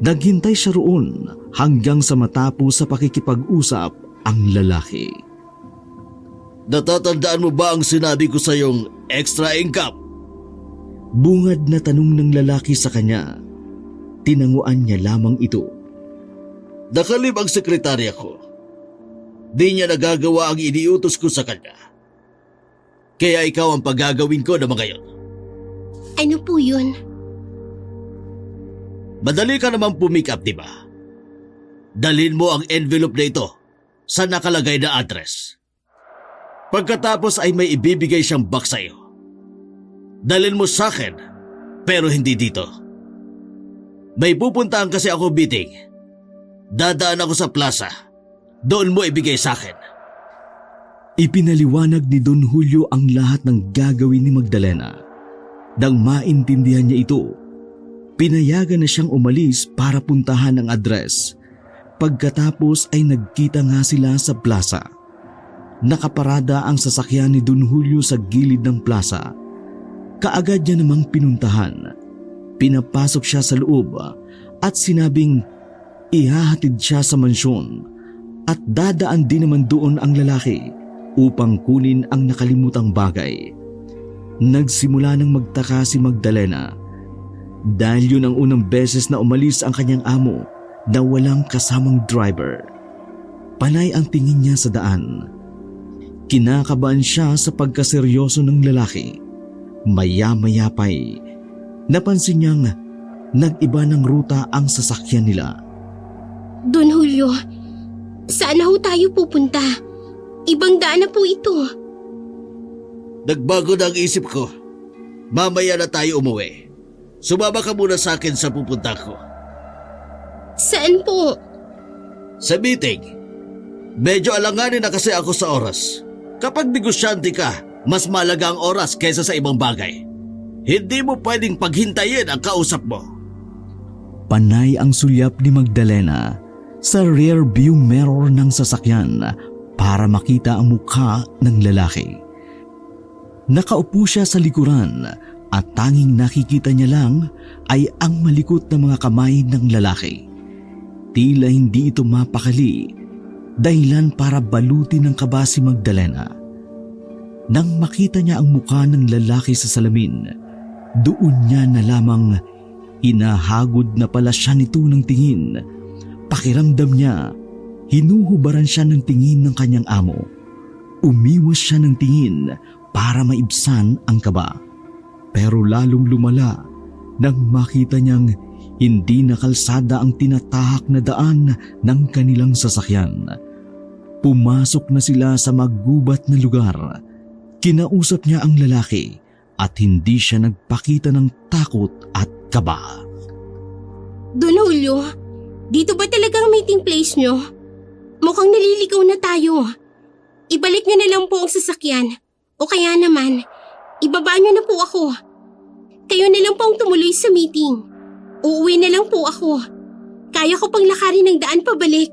Naghintay siya roon hanggang sa matapos sa pakikipag-usap ang lalaki. Natatandaan mo ba ang sinabi ko sa yung extra income? Bungad na tanong ng lalaki sa kanya. Tinanguan niya lamang ito. Nakalib ang sekretarya ko. Di niya nagagawa ang iniutos ko sa kanya. Kaya ikaw ang paggagawin ko naman ngayon. Ano po yun? Madali ka naman pumick up, di ba? Dalhin mo ang envelope na ito sa nakalagay na address. Pagkatapos ay may ibibigay siyang box sa iyo. Dalhin mo sa akin, pero hindi dito. May pupuntahan kasi ako meeting. Dadaan ako sa plaza. Doon mo ibigay sa akin. Ipinaliwanag ni Don Julio ang lahat ng gagawin ni Magdalena. Nang maintindihan niya ito, pinayagan na siyang umalis para puntahan ang address. Pagkatapos ay nagkita nga sila sa plaza. Nakaparada ang sasakyan ni Don Julio sa gilid ng plaza. Kaagad niya namang pinuntahan. Pinapasok siya sa loob at sinabing ihahatid siya sa mansyon at dadaan din naman doon ang lalaki upang kunin ang nakalimutang bagay. Nagsimula nang magtaka si Magdalena dahil yun ang unang beses na umalis ang kanyang amo na walang kasamang driver. Panay ang tingin niya sa daan. Kinakabahan siya sa pagkaseryoso ng lalaki. Maya-maya pa'y napansin niyang nag-iba ng ruta ang sasakyan nila. Don Julio, saan na ho tayo pupunta? Ibang daan na po ito. Nagbago na ang isip ko. Mamaya na tayo umuwi. Sumama ka muna sa akin sa pupunta ko. Saan po? Sa meeting. Medyo alanganin na kasi ako sa oras. Kapag negosyante ka, mas malaga ang oras kaysa sa ibang bagay. Hindi mo pwedeng paghintayin ang kausap mo. Panay ang sulyap ni Magdalena sa rear view mirror ng sasakyan para makita ang mukha ng lalaki. Nakaupo siya sa likuran at tanging nakikita niya lang ay ang malikot na mga kamay ng lalaki. Tila hindi ito mapakali, dahilan para balutin ng kaba si Magdalena. Nang makita niya ang mukha ng lalaki sa salamin, doon niya na lamang hinahagod na pala siya nito ng tingin. Pakiramdam niya, hinuhubaran siya ng tingin ng kanyang amo. Umiwas siya ng tingin para maibsan ang kaba. Pero lalong lumala nang makita niyang hindi na kalsada ang tinatahak na daan ng kanilang sasakyan. Pumasok na sila sa magubat na lugar. Kinausap niya ang lalaki at hindi siya nagpakita ng takot at kaba. Don Julio, dito ba talagang meeting place nyo? Mukhang naliligaw na tayo. Ibalik nyo na lang po ang sasakyan. O kaya naman, ibaba nyo na po ako. Kayo na lang po ang tumuloy sa meeting. Uuwi na lang po ako. Kaya ko pang lakarin ng daan pabalik.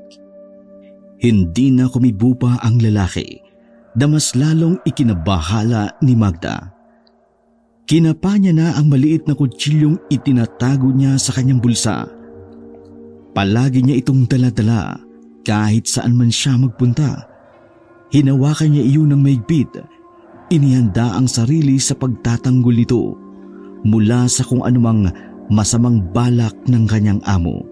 Hindi na kumibo pa ang lalaki na mas lalong ikinabahala ni Magda. Kinapa niya na ang maliit na kutsilyong itinatago niya sa kanyang bulsa. Palagi niya itong dala-dala kahit saan man siya magpunta. Hinawakan niya iyon ng maigpit. Inihanda ang sarili sa pagtatanggol nito mula sa kung anumang masamang balak ng kanyang amo.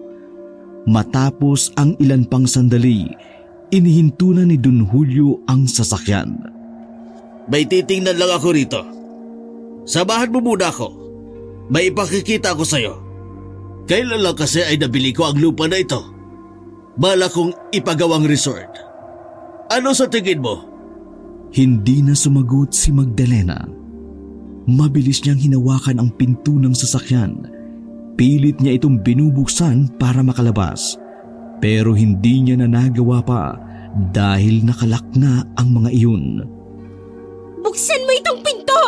Matapos ang ilan pang sandali, inihinto na ni Don Julio ang sasakyan. May titingnan lang ako rito. Samahan mo muna ako. May ipakikita ako sa'yo. Kailan lang kasi ay nabili ko ang lupa na ito. Bala kong ipagawang resort. Ano sa tingin mo? Hindi na sumagot si Magdalena. Mabilis niyang hinawakan ang pinto ng sasakyan. Pilit niya itong binubuksan para makalabas. Pero hindi niya na nagawa pa dahil nakalak na ang mga iyon. Buksan mo itong pinto!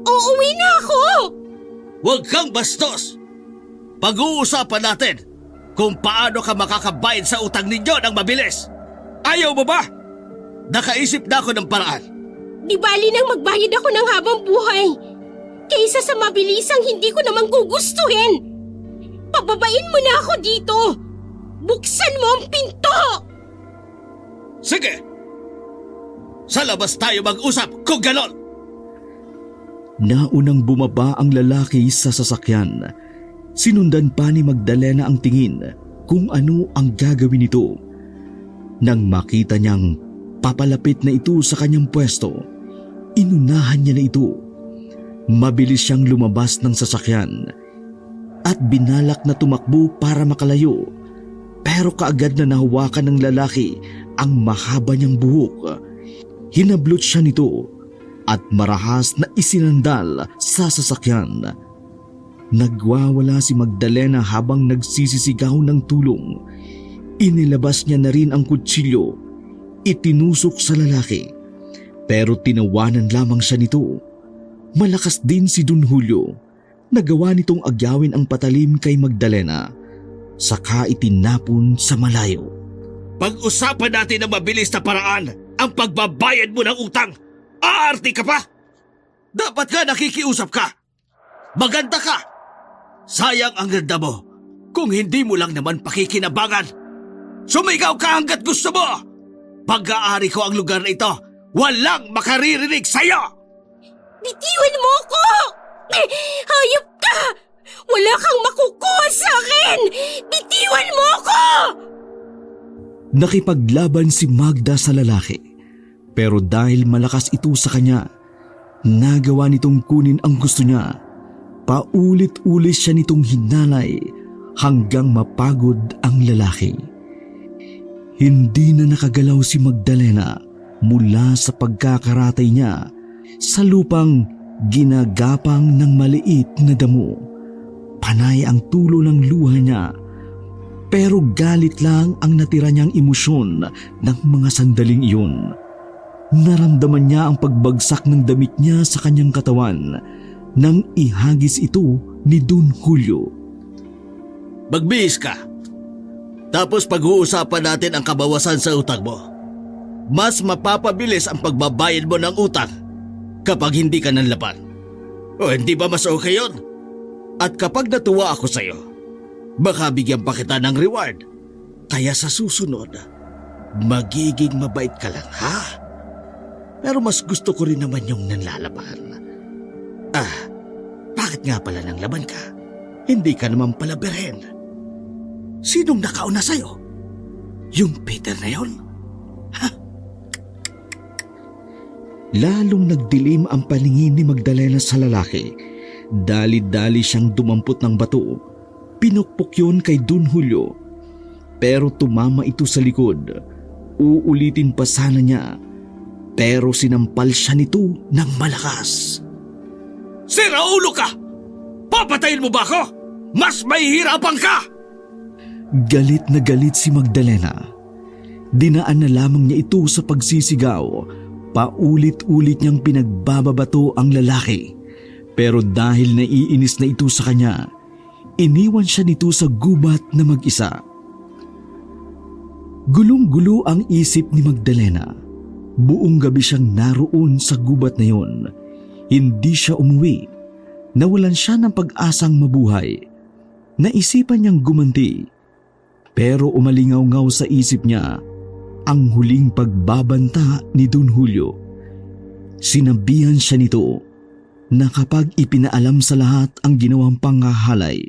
Uuwi na ako! Huwag kang bastos! Pag-uusapan natin kung paano ka makakabayad sa utang ninyo ng mabilis. Ayaw mo ba? Nakaisip na ako ng paraan. Di bali nang magbayad ako ng habang buhay. Kaysa sa mabilisang hindi ko naman gugustuhin. Pababain mo na ako dito. Buksan mo ang pinto! Sige! Sa labas tayo mag-usap kung ganon! Naunang bumaba ang lalaki sa sasakyan. Sinundan pa ni Magdalena ang tingin kung ano ang gagawin nito. Nang makita niyang papalapit na ito sa kanyang pwesto, inunahan niya na ito. Mabilis siyang lumabas ng sasakyan at binalak na tumakbo para makalayo. Pero kaagad na nahawakan ng lalaki ang mahaba niyang buhok. Hinablot siya nito at marahas na isinandal sa sasakyan. Nagwawala si Magdalena habang nagsisisigaw ng tulong. Inilabas niya na rin ang kutsilyo. Itinusok sa lalaki. Pero tinawanan lamang siya nito. Malakas din si Don Julio. Nagawa nitong agyawin ang patalim kay Magdalena. Saka itinapon sa malayo. Pag-usapan natin ng mabilis na paraan ang pagbabayad mo ng utang. Aarti ka pa? Dapat ka nakikiusap ka. Maganda ka. Sayang ang ganda mo kung hindi mo lang naman pakikinabangan. Sumigaw ka hanggat gusto mo. Pag-aari ko ang lugar na ito, walang makaririnig sa'yo. Bitiwan mo ako! Hayop ka! Wala kang makukuha sa akin! Bitiwan mo ako! Nakipaglaban si Magda sa lalaki. Pero dahil malakas ito sa kanya, nagawa nitong kunin ang gusto niya. Paulit-ulit siya nitong hinalay hanggang mapagod ang lalaki. Hindi na nakagalaw si Magdalena mula sa pagkakaratay niya sa lupang ginagapang ng maliit na damo. Panay ang tulo ng luha niya, pero galit lang ang natira niyang emosyon ng mga sandaling iyon. Naramdaman niya ang pagbagsak ng damit niya sa kanyang katawan nang ihagis ito ni Don Julio. Magbihis ka. Tapos pag-uusapan natin ang kabawasan sa utang mo. Mas mapapabilis ang pagbabayad mo ng utang kapag hindi ka nanlaban. O hindi ba mas okay yun? At kapag natuwa ako sa'yo, baka bigyan pa kita ng reward. Kaya sa susunod, magiging mabait ka lang, ha? Pero mas gusto ko rin naman yung nanlalaban. Bakit nga pala nang laban ka? Hindi ka naman pala berhen. Sinong nakauna sa'yo? Yung Peter na yun? Lalong nagdilim ang paningin ni Magdalena sa lalaki. Dali-dali siyang dumampot ng bato. Pinukpok yun kay Don Julio. Pero tumama ito sa likod. Uulitin pa sana niya. Pero sinampal siya nito ng malakas. Sira ulo ka! Papatayin mo ba ako? Mas mahihirapan ka! Galit na galit si Magdalena. Dinaan na lamang niya ito sa pagsisigaw. Paulit-ulit niyang pinagbababato ang lalaki. Pero dahil naiinis na ito sa kanya, iniwan siya nito sa gubat na mag-isa. Gulong-gulo ang isip ni Magdalena. Buong gabi siyang naroon sa gubat na yon. Hindi siya umuwi. Nawalan siya ng pag-asang mabuhay. Naisipan niyang gumanti. Pero umalingaw-ngaw sa isip niya ang huling pagbabanta ni Don Julio. Sinabihan siya nito na kapag ipinaalam sa lahat ang ginawang panghahalay,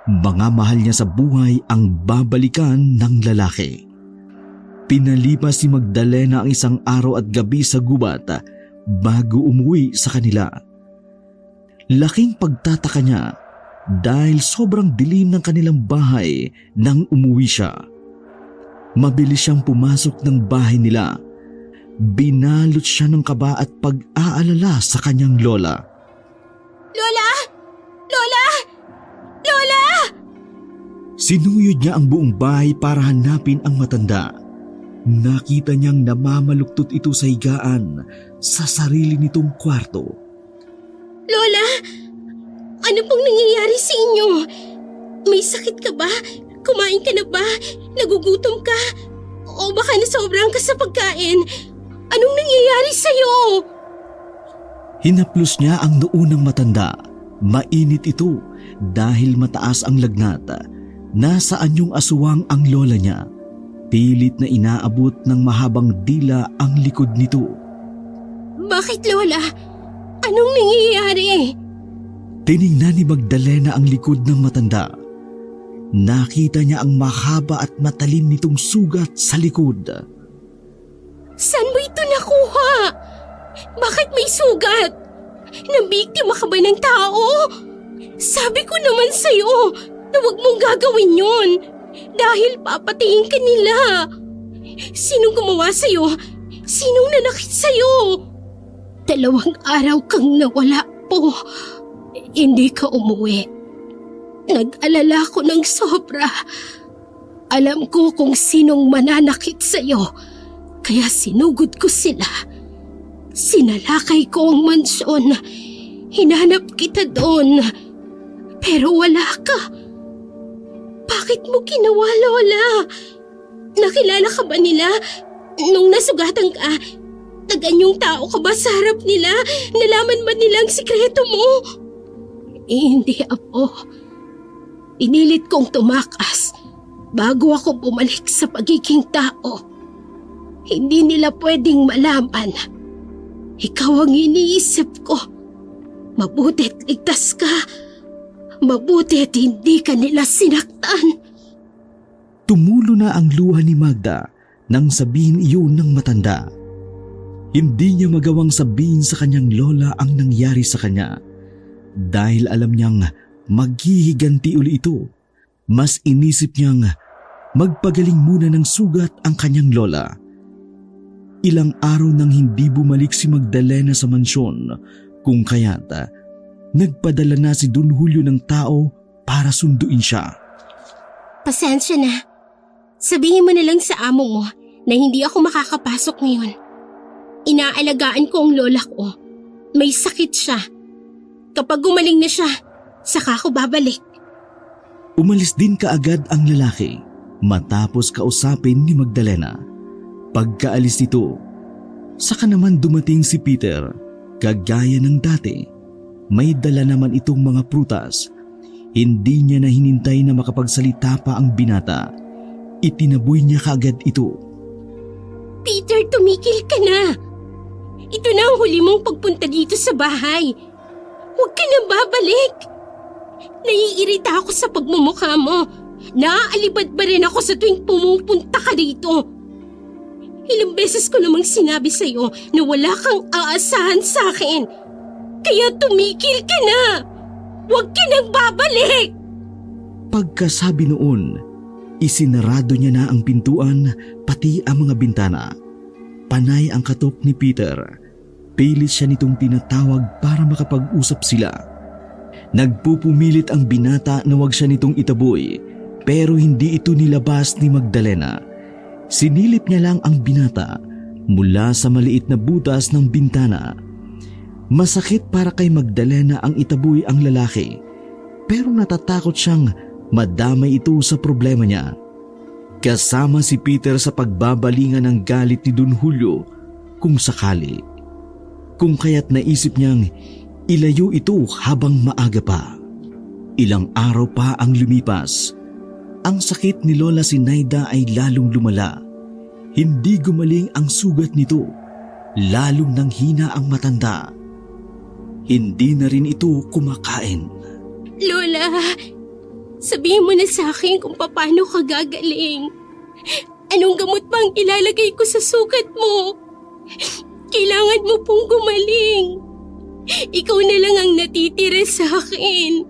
mga mahal niya sa buhay ang babalikan ng lalaki. Pinalipas si Magdalena ang isang araw at gabi sa gubat bago umuwi sa kanila. Laking pagtataka niya dahil sobrang dilim ng kanilang bahay nang umuwi siya. Mabilis siyang pumasok ng bahay nila. Binalot siya ng kaba at pag-aalala sa kanyang lola. Lola! Lola! Lola! Sinuyod niya ang buong bahay para hanapin ang matanda. Nakita niyang namamaluktot ito sa higaan sa sarili nitong kwarto. Lola! Ano pong nangyayari sa inyo? May sakit ka ba? Kumain ka na ba? Nagugutom ka? O baka nasobrang ka sa pagkain? Anong nangyayari sa'yo? Hinaplos niya ang noo ng matanda. Mainit ito dahil mataas ang lagnat. Nasaan yung aswang ang lola niya? Pilit na inaabot ng mahabang dila ang likod nito. Bakit, Lola? Anong nangyayari? Tiningnan ni Magdalena ang likod ng matanda. Nakita niya ang mahaba at matalim nitong sugat sa likod. Saan mo ito nakuha? Bakit may sugat? Nabiktima ka ba ng tao? Sabi ko naman sa'yo na huwag mong gagawin yun dahil papatayin ka nila. Sinong gumawa sa'yo? Sinong nanakit sa'yo? 2 araw kang nawala po. Hindi ka umuwi. Nag-alala ko ng sobra. Alam ko kung sinong mananakit sa'yo. Kaya sinugod ko sila. Sinalakay ko ang mansyon. Hinanap kita doon. Pero wala ka. Bakit mo ginawa, Lola? Nakilala ka ba nila? Nung nasugatan ka, taganyong tao ka ba sa harap nila? Nalaman ba nila ang sikreto mo? Hindi, Apo. Pinilit kong tumakas bago ako bumalik sa pagiging tao. Hindi nila pwedeng malaman. Ikaw ang iniisip ko. Mabuti't ligtas ka. Mabuti't hindi ka nila sinaktan. Tumulo na ang luha ni Magda nang sabihin iyon ng matanda. Hindi niya magawang sabihin sa kanyang lola ang nangyari sa kanya dahil alam niyang maghihiganti uli ito. Mas inisip niyang magpagaling muna ng sugat ang kanyang lola. Ilang araw nang hindi bumalik si Magdalena sa mansyon kung kaya't nagpadala na si Don Julio ng tao para sunduin siya. Pasensya na. Sabihin mo na lang sa amo mo na hindi ako makakapasok ngayon. Inaalagaan ko ang lola ko. May sakit siya. Kapag gumaling na siya, saka ako babalik. Umalis din kaagad ang lalaki matapos kausapin ni Magdalena. Pagkaalis nito, saka naman dumating si Peter. Kagaya ng dati, may dala naman itong mga prutas. Hindi niya na hinintay na makapagsalita pa ang binata. Itinaboy niya kaagad ito. Peter, tumigil ka na. Ito na ang huli mong pagpunta dito sa bahay. Huwag ka na babalik. Naiirita ako sa pagmumukha mo. Naaalibad ba rin ako sa tuwing pumupunta ka dito? Ilang beses ko namang sinabi sa'yo na wala kang aasahan sa akin. Kaya tumigil ka na. Huwag ka nang babalik. Pagkasabi noon, isinarado niya na ang pintuan pati ang mga bintana. Panay ang katok ni Peter. Pilit siya nitong tinatawag para makapag-usap sila. Nagpupumilit ang binata na wag siya nitong itaboy, pero hindi ito nilabas ni Magdalena. Sinilip niya lang ang binata mula sa maliit na butas ng bintana. Masakit para kay Magdalena ang itaboy ang lalaki, pero natatakot siyang madamay ito sa problema niya. Kasama si Peter sa pagbabalingan ng galit ni Don Julio kung sakali. Kung kaya't naisip niyang ilayo ito habang maaga pa. Ilang araw pa ang lumipas. Ang sakit ni Lola Sinaida ay lalong lumala. Hindi gumaling ang sugat nito. Lalong nanghina ang matanda. Hindi na rin ito kumakain. Lola, sabihin mo na sa akin kung paano ka gagaling. Anong gamot pang ilalagay ko sa sugat mo? Kailangan mo pong gumaling. Ikaw na lang ang natitira sa akin.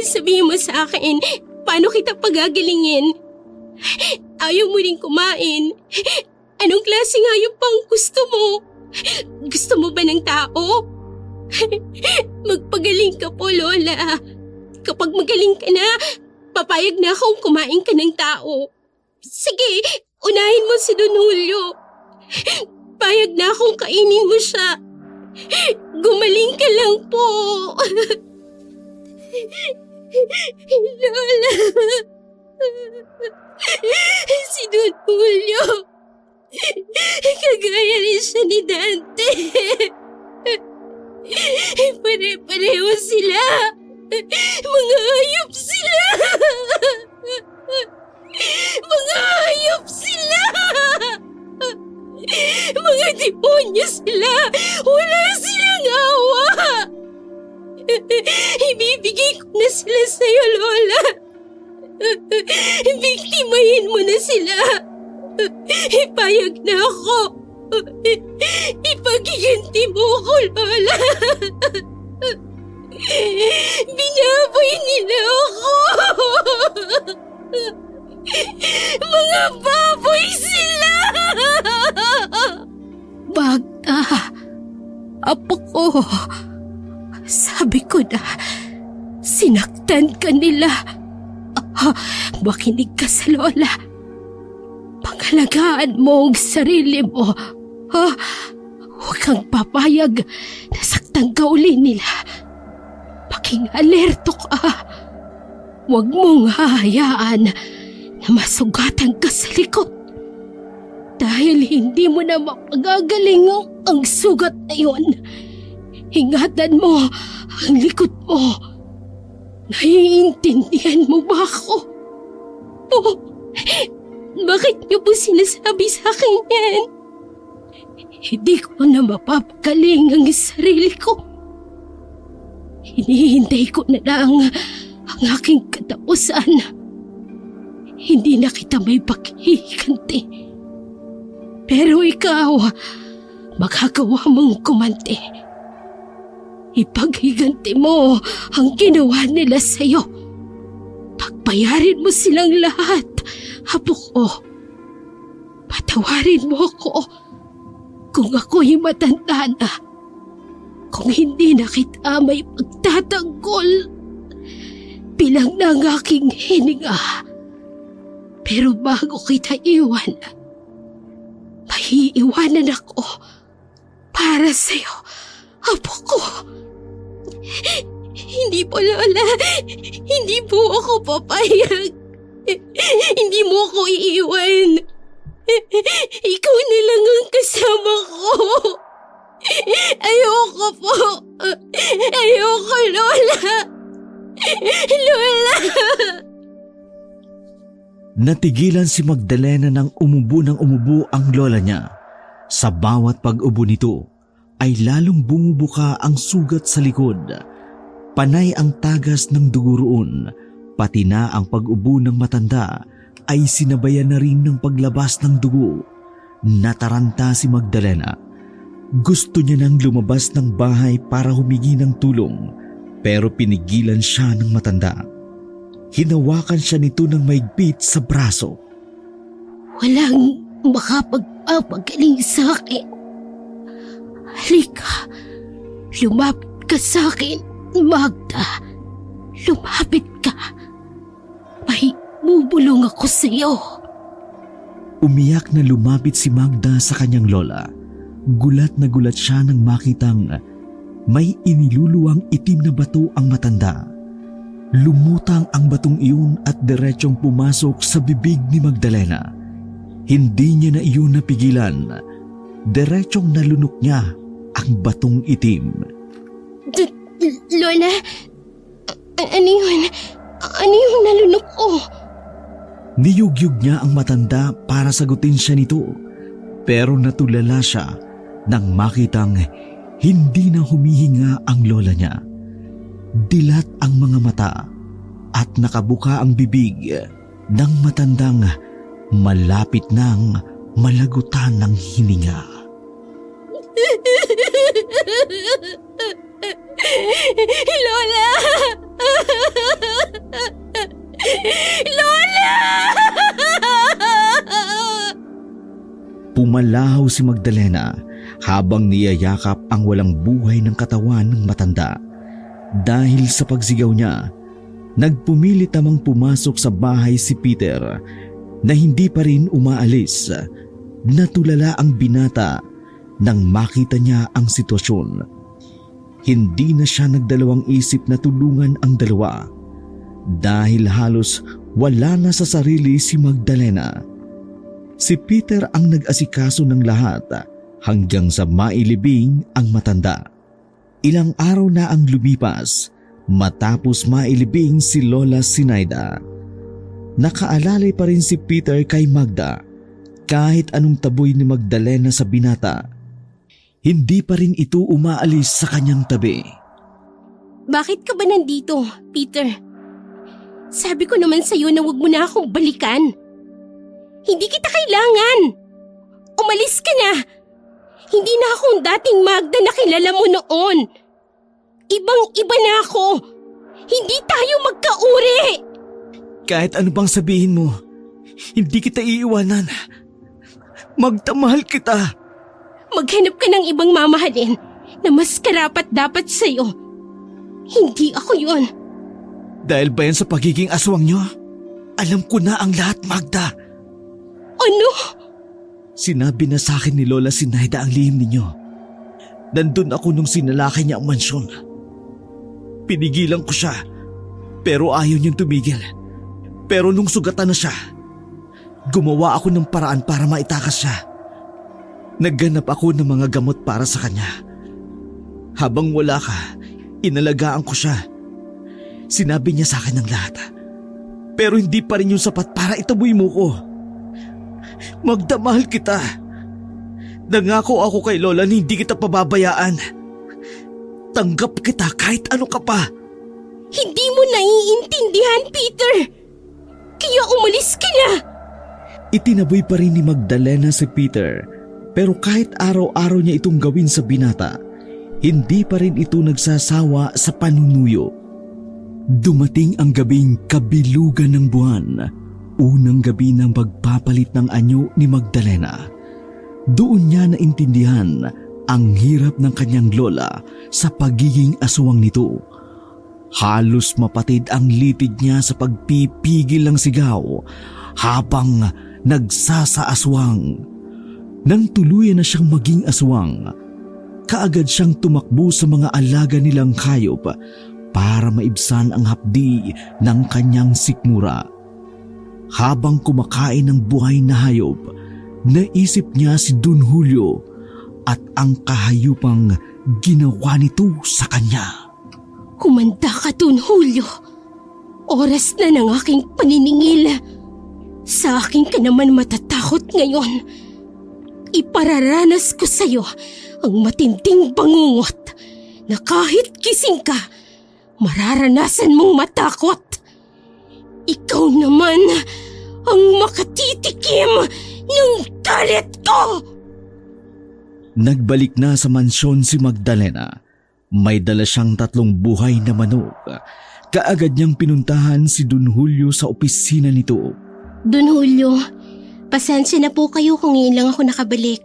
Sabihin mo sa akin, paano kita pagagalingin? Ayaw mo rin kumain. Anong klaseng hayop pang gusto mo? Gusto mo ba ng tao? Magpagaling ka po, Lola. Kapag magaling ka na, papayag na akong kumain ka ng tao. Sige, unahin mo si Don Julio. Payag na akong kainin mo siya. Gumaling ka lang po. Lola. Si Don Julio. Kagaya rin siya ni Dante. Pare-pareho sila. Mga hayop sila. Mga hayop sila. Mga demonyo sila. Wala silang awa. Ibibigay ko na sila sa'yo, Lola. Biktimahin mo na sila. Ipayag na ako. Ipagiganti mo ko, Lola. Binaboy nila ako. Mga baboy sila. Magda, apo ko. Sabi ko na, sinaktan ka nila. Makinig ka sa Lola. Pangalagaan mo ang sarili mo. Huwag kang papayag na saktang ka uli nila. Maging alerto ka. Huwag mong hahayaan na masugatan ka sa likod. Dahil hindi mo na mapagagaling ang sugat na yun. Ingatan mo ang likod mo. Naiintindihan mo ba ako? Bakit niyo po sinasabi sa akin yan? Hindi ko na mapapagaling ang sarili ko. Hinihintay ko na lang ang aking katapusan. Hindi na kita may paghihiganti. Pero ikaw, magagawa mong kumante. Ipaghiganti mo ang ginawa nila sa'yo. Pagbayarin mo silang lahat, apo ko. Patawarin mo ako kung ako'y matanda na. Kung hindi na kita may pagtatanggol bilang ng aking hininga. Pero bago kita iwan, maiiwanan ako para sa'yo, apo ko. Hindi po, Lola. Hindi po ako papayag. Hindi mo ako iiwan. Ikaw na lang ang kasama ko. Ayoko po. Ayoko, Lola. Lola. Natigilan si Magdalena nang umubo ng umubo ang lola niya. Sa bawat pag-ubo nito ay lalong bumubuka ang sugat sa likod. Panay ang tagas ng dugo roon, pati na ang pag-ubo ng matanda ay sinabayan na rin ng paglabas ng dugo. Nataranta si Magdalena. Gusto niya nang lumabas ng bahay para humingi ng tulong, pero pinigilan siya ng matanda. Hinawakan siya nito ng maigpit sa braso. Walang makapagpapagaling sa akin. Halika, lumapit ka sa akin, Magda. Lumapit ka. May bubulong ako sa iyo. Umiyak na lumapit si Magda sa kanyang lola. Gulat na gulat siya nang makitang may iniluluwang itim na bato ang matanda. Lumutang ang batong iyon at diretsyong pumasok sa bibig ni Magdalena. Hindi niya na iyon napigilan. Diretsyong nalunok niya ang batong itim. Lola, ano yun? Ano yung nalunok ko? Niyugyug niya ang matanda para sagutin siya nito. Pero natulala siya nang makitang hindi na humihinga ang lola niya. Dilat ang mga mata at nakabuka ang bibig ng matandang malapit nang malagutan ng hininga. Lola! Lola! Pumalahaw si Magdalena habang niyayakap ang walang buhay ng katawan ng matanda. Dahil sa pagsigaw niya, nagpumilit namang pumasok sa bahay si Peter na hindi pa rin umaalis. Natulala ang binata nang makita niya ang sitwasyon. Hindi na siya nagdalawang isip na tulungan ang dalawa dahil halos wala na sa sarili si Magdalena. Si Peter ang nag-asikaso ng lahat hanggang sa mailibing ang matanda. Ilang araw na ang lumipas matapos mailibing si Lola Sinaida. Nakaalalay pa rin si Peter kay Magda kahit anong taboy ni Magdalena sa binata. Hindi pa rin ito umaalis sa kanyang tabi. Bakit ka ba nandito, Peter? Sabi ko naman sa'yo na huwag mo na akong balikan. Hindi kita kailangan. Umalis ka na. Hindi na akong dating Magda na kilala mo noon. Ibang-iba na ako. Hindi tayo magkauri. Kahit ano pang sabihin mo, hindi kita iiwanan. Magdamahal kita. Maghanap ka ng ibang mamahalin na mas karapat dapat sa'yo. Hindi ako yun. Dahil ba yan sa pagiging aswang nyo? Alam ko na ang lahat, Magda. Ano? Sinabi na sa akin ni Lola Sinaida ang lihim ninyo. Nandun ako nung sinalakay niya ang mansyon. Pinigilan ko siya, pero ayaw niyang tumigil. Pero nung sugatan na siya, gumawa ako ng paraan para maitakas siya. Nagganap ako ng mga gamot para sa kanya. Habang wala ka, inalagaan ko siya. Sinabi niya sa akin ang lahat. Pero hindi pa rin yung sapat para itaboy mo ko. Magdamahal kita. Nangako ako kay Lola na hindi kita pababayaan. Tanggap kita kahit ano ka pa. Hindi mo naiintindihan, Peter. Kaya umalis ka na. Itinaboy pa rin ni Magdalena si Peter, pero kahit araw-araw niya itong gawin sa binata, hindi pa rin ito nagsasawa sa panunuyo. Dumating ang gabing kabilugan ng buwan, unang gabi ng pagpapalit ng anyo ni Magdalena. Doon niya naintindihan ang hirap ng kanyang lola sa pagiging aswang nito. Halos mapatid ang litid niya sa pagpipigil ng sigaw habang nagsasaaswang. Nang tuluyan na siyang maging aswang, kaagad siyang tumakbo sa mga alaga nilang hayop para maibsan ang hapdi ng kanyang sikmura. Habang kumakain ng buhay na hayop, naisip niya si Don Julio at ang kahayupang ginawa nito sa kanya. Kumanda ka, Don Julio. Oras na ng aking paniningil. Sa akin ka naman matatakot ngayon. Ipararanas ko sa'yo ang matinding bangungot na kahit gising ka, mararanasan mong matakot. Ikaw naman ang makatitikim ng galit ko! Nagbalik na sa mansyon si Magdalena. May dala siyang 3 buhay na manok. Kaagad niyang pinuntahan si Don Julio sa opisina nito. Don Julio, pasensya na po kayo kung ngayon lang ako nakabalik.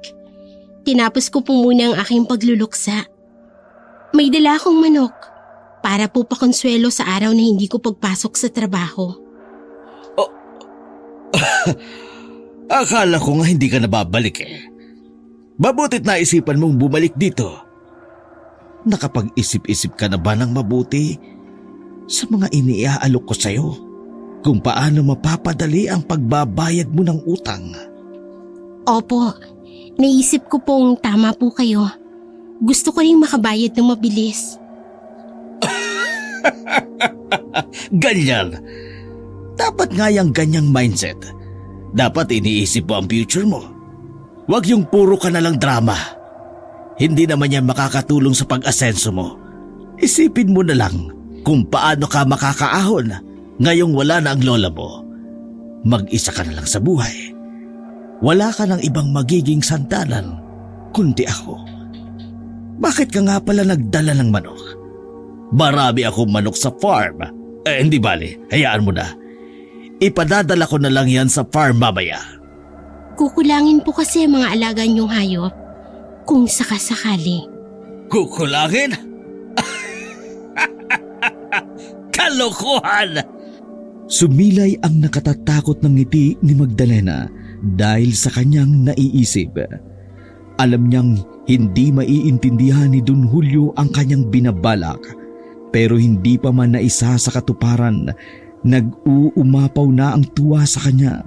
Tinapos ko po muna ang aking pagluluksa. May dala akong manok para po pakonsuelo sa araw na hindi ko pagpasok sa trabaho. Akala ko nga hindi ka nababalik eh. Mabutit na isipan mong bumalik dito. Nakapag-isip-isip ka na ba ng mabuti sa mga iniaalok ko sa'yo kung paano mapapadali ang pagbabayad mo ng utang? Opo, naisip ko pong tama po kayo. Gusto ko rin makabayad ng mabilis. Ganyan. Dapat nga yung ganyang mindset. Dapat iniisip mo ang future mo. Huwag yung puro ka na lang drama. Hindi naman yan makakatulong sa pag-asenso mo. Isipin mo na lang kung paano ka makakaahon ngayong wala na ang lola mo. Mag-isa ka na lang sa buhay. Wala ka ng ibang magiging sandalan kundi ako. Bakit ka nga pala nagdala ng manok? Marami akong manok sa farm. Hindi bali, hayaan mo na. Ipadadala ko na lang yan sa farm mamaya. Kukulangin po kasi ang mga alaga niyong hayop kung sakasakali. Kukulangin? Kalokohan! Sumilay ang nakatatakot ng ngiti ni Magdalena dahil sa kanyang naiisip. Alam niyang hindi maiintindihan ni Don Julio ang kanyang binabalak, pero hindi pa man naisa sa katuparan, nag-uumapaw na ang tuwa sa kanya.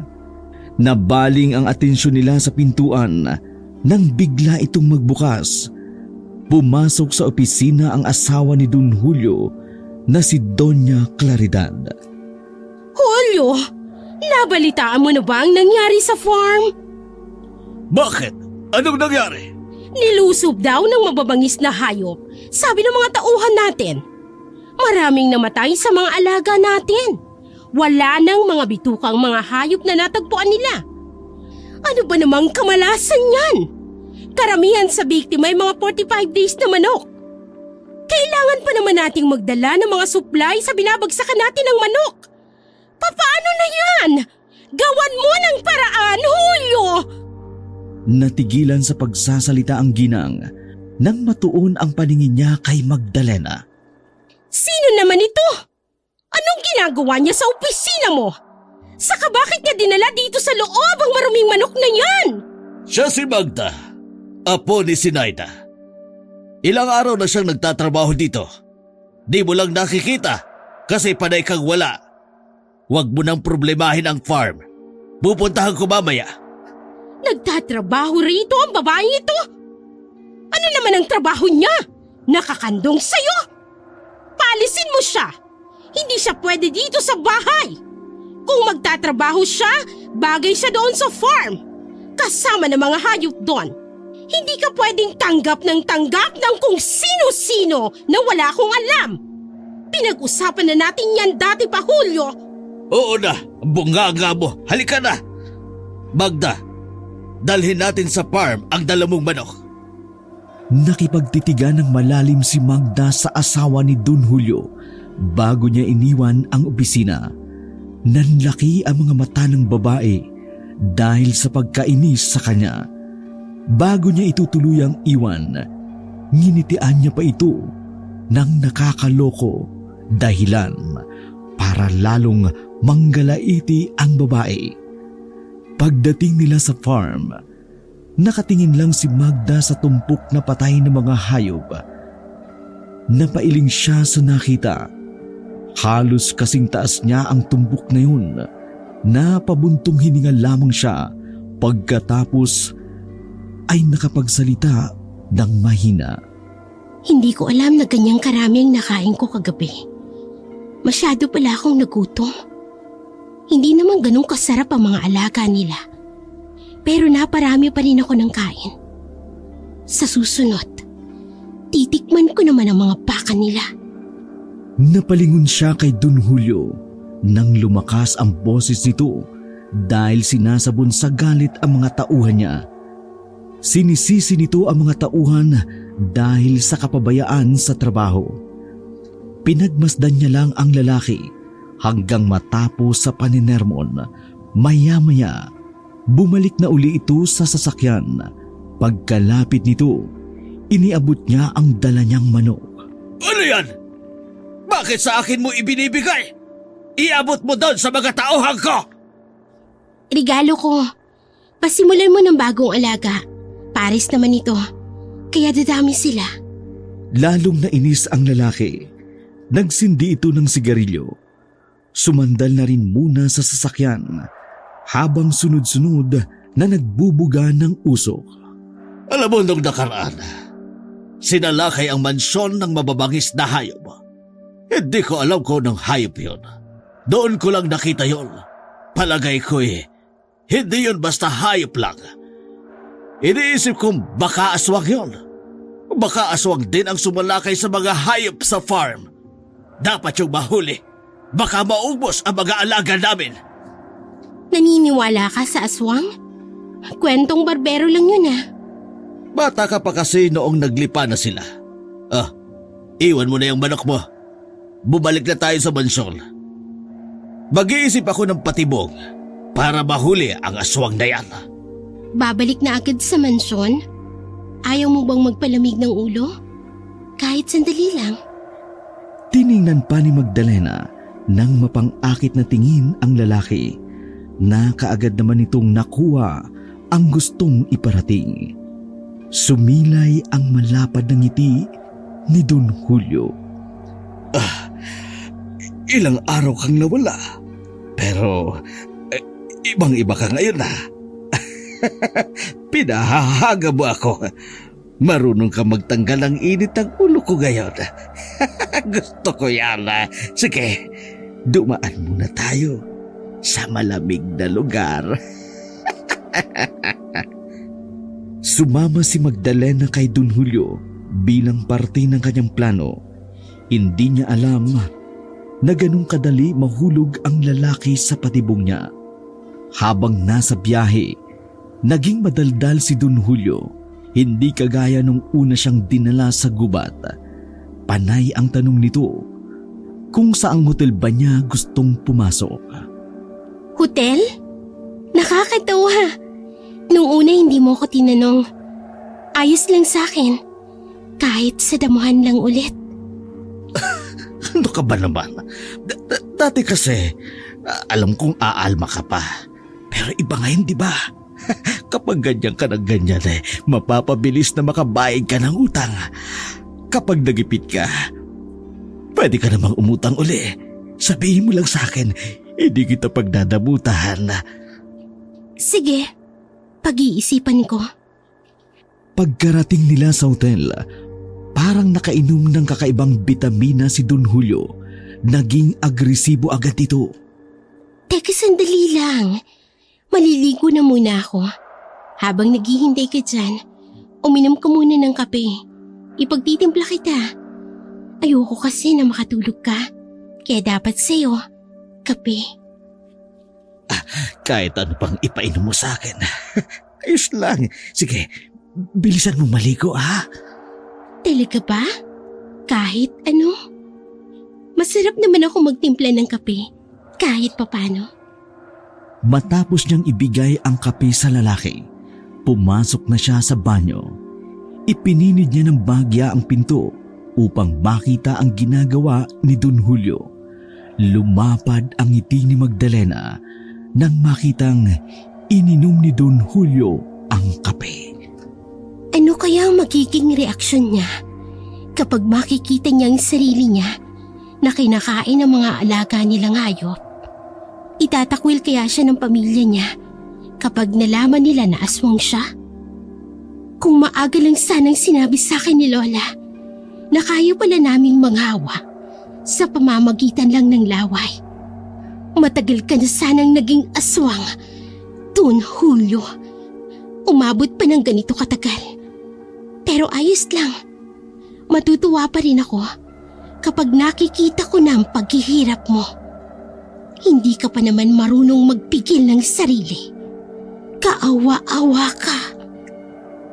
Nabaling ang atensyon nila sa pintuan nang bigla itong magbukas. Pumasok sa opisina ang asawa ni Don Julio na si Doña Claridad. Julio, nabalitaan mo na ba ang nangyari sa farm? Bakit? Anong nangyari? Nilusob daw ng mababangis na hayop, sabi ng mga tauhan natin. Maraming namatay sa mga alaga natin. Wala nang mga bitukang mga hayop na natagpuan nila. Ano ba namang kamalasan yan? Karamihan sa biktima ay mga 45 days na manok. Kailangan pa naman nating magdala ng mga supply sa binabagsakan natin ng manok. Paano na yan? Gawan mo ng paraan, Julio! Natigilan sa pagsasalita ang ginang nang matuon ang paningin niya kay Magdalena. Sino naman ito? Anong ginagawa niya sa opisina mo? Saka bakit niya dinala dito sa loob ang maruming manok na yan? Siya si Magda, apo ni Sinaida. Ilang araw na siyang nagtatrabaho dito. Di mo lang nakikita kasi panay kang wala. Huwag mo nang problemahin ang farm. Pupuntahan ko mamaya. Nagtatrabaho rito ang babaeng ito? Ano naman ang trabaho niya? Nakakandong sa'yo? Paalisin mo siya. Hindi siya pwede dito sa bahay. Kung magtatrabaho siya, bagay siya doon sa farm. Kasama ng mga hayop doon. Hindi ka pwedeng tanggap ng kung sino-sino na wala akong alam. Pinag-usapan na natin yan dati pa, Julio. Oo na, bunganga mo. Halika na. Magda, dalhin natin sa farm ang dala mong manok. Nakipagtitigan ng malalim si Magda sa asawa ni Don Julio bago niya iniwan ang opisina. Nanlaki ang mga mata ng babae dahil sa pagkainis sa kanya. Bago niya itutuluyang iwan, nginitian niya pa ito ng nakakaloko dahilan para lalong manggalaiti ang babae. Pagdating nila sa farm, nakatingin lang si Magda sa tumpok na patay ng mga hayop. Napailing siya sa nakita. Halos kasing taas niya ang tumpok na yun. Napabuntong hininga lamang siya pagkatapos ay nakapagsalita ng mahina. Hindi ko alam na ganyang karami ang nakain ko kagabi. Masyado pala akong nagutom. Hindi naman ganun kasarap ang mga alaga nila. Pero naparami pa rin ako ng kain. Sa susunod, titikman ko naman ang mga baka nila. Napalingon siya kay Don Julio nang lumakas ang boses nito dahil sinasabon sa galit ang mga tauhan niya. Sinisisi nito ang mga tauhan dahil sa kapabayaan sa trabaho. Pinagmasdan niya lang ang lalaki hanggang matapos sa paninermon. Maya-maya, bumalik na uli ito sa sasakyan. Pagkalapit nito, iniabot niya ang dala niyang manok. Ano yan? Bakit sa akin mo ibinibigay? Iabot mo doon sa mga tauhan ko! Regalo ko. Pasimulan mo ng bagong alaga. Pares naman ito. Kaya dadami sila. Lalong nainis ang lalaki. Nagsindi ito ng sigarilyo. Sumandal na rin muna sa sasakyan habang sunod-sunod na nagbubuga ng usok. Alam mo nung nakaraan, sinalakay ang mansyon ng mababangis na hayop. Hindi ko alam kung anong hayop yun. Doon ko lang nakita yun. Palagay ko hindi yun basta hayop lang. Iniisip kong baka aswang yun. Baka aswang din ang sumalakay sa mga hayop sa farm. Dapat yung mahuli. Baka maubos ang mga alaga namin. Naniniwala ka sa aswang? Kwentong barbero lang yun Bata ka pa kasi noong naglipa na sila. Iwan mo na yung manok mo. bumalik na tayo sa mansyon. Mag-iisip ako ng patibong para mahuli ang aswang na yan. Babalik na agad sa mansyon? Ayaw mo bang magpalamig ng ulo? Kahit sandali lang. Tiningnan pa ni Magdalena nang mapang-akit na tingin ang lalaki na kaagad naman itong nakuha ang gustong iparating. Sumilay ang malapad na ngiti ni Don Julio. Ilang araw kang nawala. Pero ibang-iba ka ngayon na. Pinahahaga mo ako. Marunong ka magtanggal ng init ng ulo ko ngayon. Gusto ko yan. Sige, dumaan muna tayo sa malamig na lugar. Sumama si Magdalena kay Don Julio bilang parte ng kanyang plano. Hindi niya alam na ganun kadali mahulog ang lalaki sa patibong niya. Habang nasa biyahe, naging madaldal si Don Julio, hindi kagaya nung una siyang dinala sa gubat. Panay ang tanong nito kung saang hotel ba niya gustong pumasok. Hotel? Nakakatawa. Nung una hindi mo ko tinanong. Ayos lang sa akin. Kahit sa damuhan lang ulit. Ano ka ba naman? Dati kasi, alam kong aalma ka pa. Pero iba ngayon, di ba? Kapag ganyan ka ng ganyan mapapabilis na makabayad ka ng utang. Kapag nagipit ka, pwede ka namang umutang uli. Sabihin mo lang sa akin, hindi kita pagdadamutan. Sige, pag-iisipan ko. Pagkarating nila sa hotel, parang nakainom ng kakaibang bitamina si Don Julio. Naging agresibo agad ito. Teka, sandali lang. Maliligo na muna ako. Habang naghihintay ka dyan, uminom ka muna ng kape. Ipagtitimpla kita. Ayoko kasi na makatulog ka. Kaya dapat sa'yo, kape. Kahit ano pang ipainom mo sa akin. Ayos lang. Sige, bilisan mo maligo ha. Talaga ba? Kahit ano? Masarap naman ako magtimpla ng kape. Kahit papano. Matapos niyang ibigay ang kape sa lalaki, pumasok na siya sa banyo. Ipinilid niya ng bagya ang pinto upang makita ang ginagawa ni Don Julio. Lumapad ang ngiti ni Magdalena nang makitang ininom ni Don Julio ang kape. Ano kaya ang magiging reaksyon niya kapag makikita niya ang sarili niya na kinakain ng mga alaga nilang hayop? Itatakwil kaya siya ng pamilya niya kapag nalaman nila na aswang siya? Kung maaga lang sanang sinabi sa akin ni Lola na kaya pala naming manghawa sa pamamagitan lang ng laway. Matagal ka na sanang naging aswang, Don Julio. Umabot pa ng ganito katagal. Pero ayos lang. Matutuwa pa rin ako kapag nakikita ko na ang paghihirap mo. Hindi ka pa naman marunong magpigil ng sarili. Kaawa-awa ka.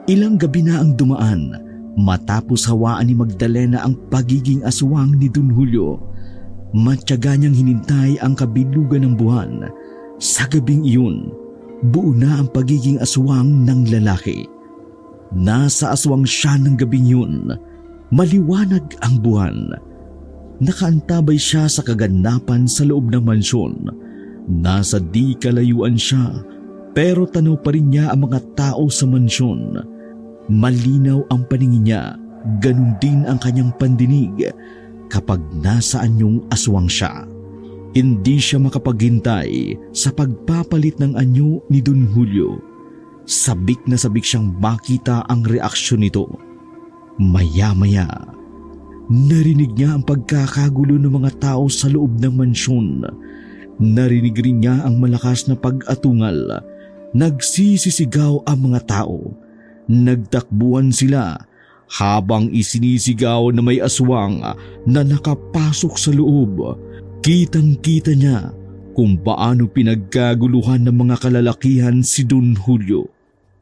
Ilang gabi na ang dumaan matapos hawaan ni Magdalena ang pagiging aswang ni Don Julio. Matyaga niyang hinintay ang kabilugan ng buwan. Sa gabing iyon, buo na ang pagiging aswang ng lalaki. Nasa aswang siya ng gabing yun. Maliwanag ang buwan. Nakaantabay siya sa kaganapan sa loob ng mansyon. Nasa di kalayuan siya, pero tanaw pa rin niya ang mga tao sa mansyon. Malinaw ang paningin niya, ganun din ang kanyang pandinig kapag nasa anyong aswang siya. Hindi siya makapaghintay sa pagpapalit ng anyo ni Don Julio. Sabik na sabik siyang makita ang reaksyon nito. Maya-maya, narinig niya ang pagkakagulo ng mga tao sa loob ng mansyon. Narinig rin niya ang malakas na pag-atungal. Nagsisisigaw ang mga tao. Nagtakbuhan sila habang isinisigaw na may aswang na nakapasok sa loob. Kitang-kita niya kung paano pinagkaguluhan ng mga kalalakihan si Don Julio.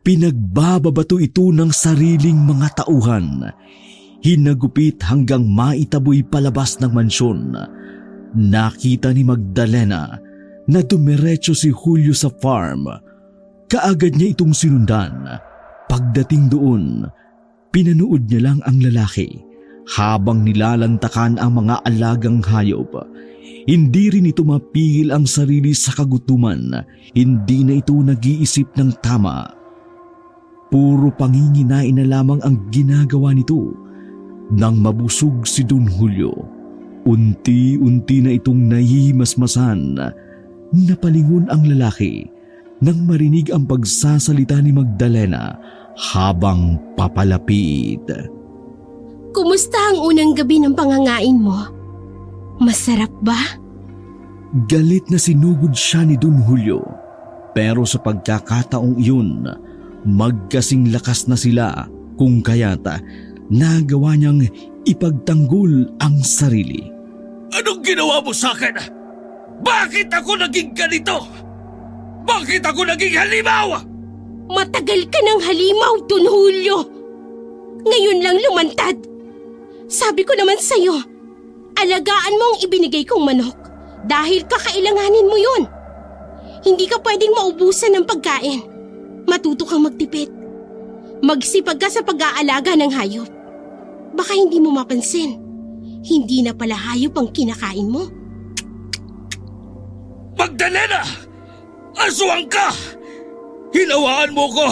Pinagbababato ito ng sariling mga tauhan. Hinagupit hanggang maitaboy palabas ng mansyon. Nakita ni Magdalena na dumiretso si Julio sa farm. Kaagad niya itong sinundan. Pagdating doon, pinanood niya lang ang lalaki habang nilalantakan ang mga alagang hayop. Hindi rin ito mapigil ang sarili sa kagutuman. Hindi na ito nag-iisip ng tama. Puro panginginain na lamang ang ginagawa nito. Nang mabusog si Don Julio, unti-unti na itong nahihimasmasan. Napalingon ang lalaki nang marinig ang pagsasalita ni Magdalena habang papalapit. Kumusta ang unang gabi ng pangangain mo? Masarap ba? Galit na sinugod siya ni Don Julio. Pero sa pagkakataong iyon, magkasing lakas na sila kung kaya't nagawa niyang ipagtanggol ang sarili. Anong ginawa mo sa akin? Bakit ako naging ganito? Bakit ako naging halimaw? Matagal ka ng halimaw, Don Julio. Ngayon lang lumantad. Sabi ko naman sa'yo, alagaan mo ang ibinigay kong manok dahil kakailanganin mo yun. Hindi ka pwedeng maubusan ng pagkain. Matuto kang magtipid. Magsipag ka sa pag-aalaga ng hayop. Baka hindi mo mapansin, hindi na pala hayop ang kinakain mo. Magdalena! Aswang ka! Hinawaan mo ko!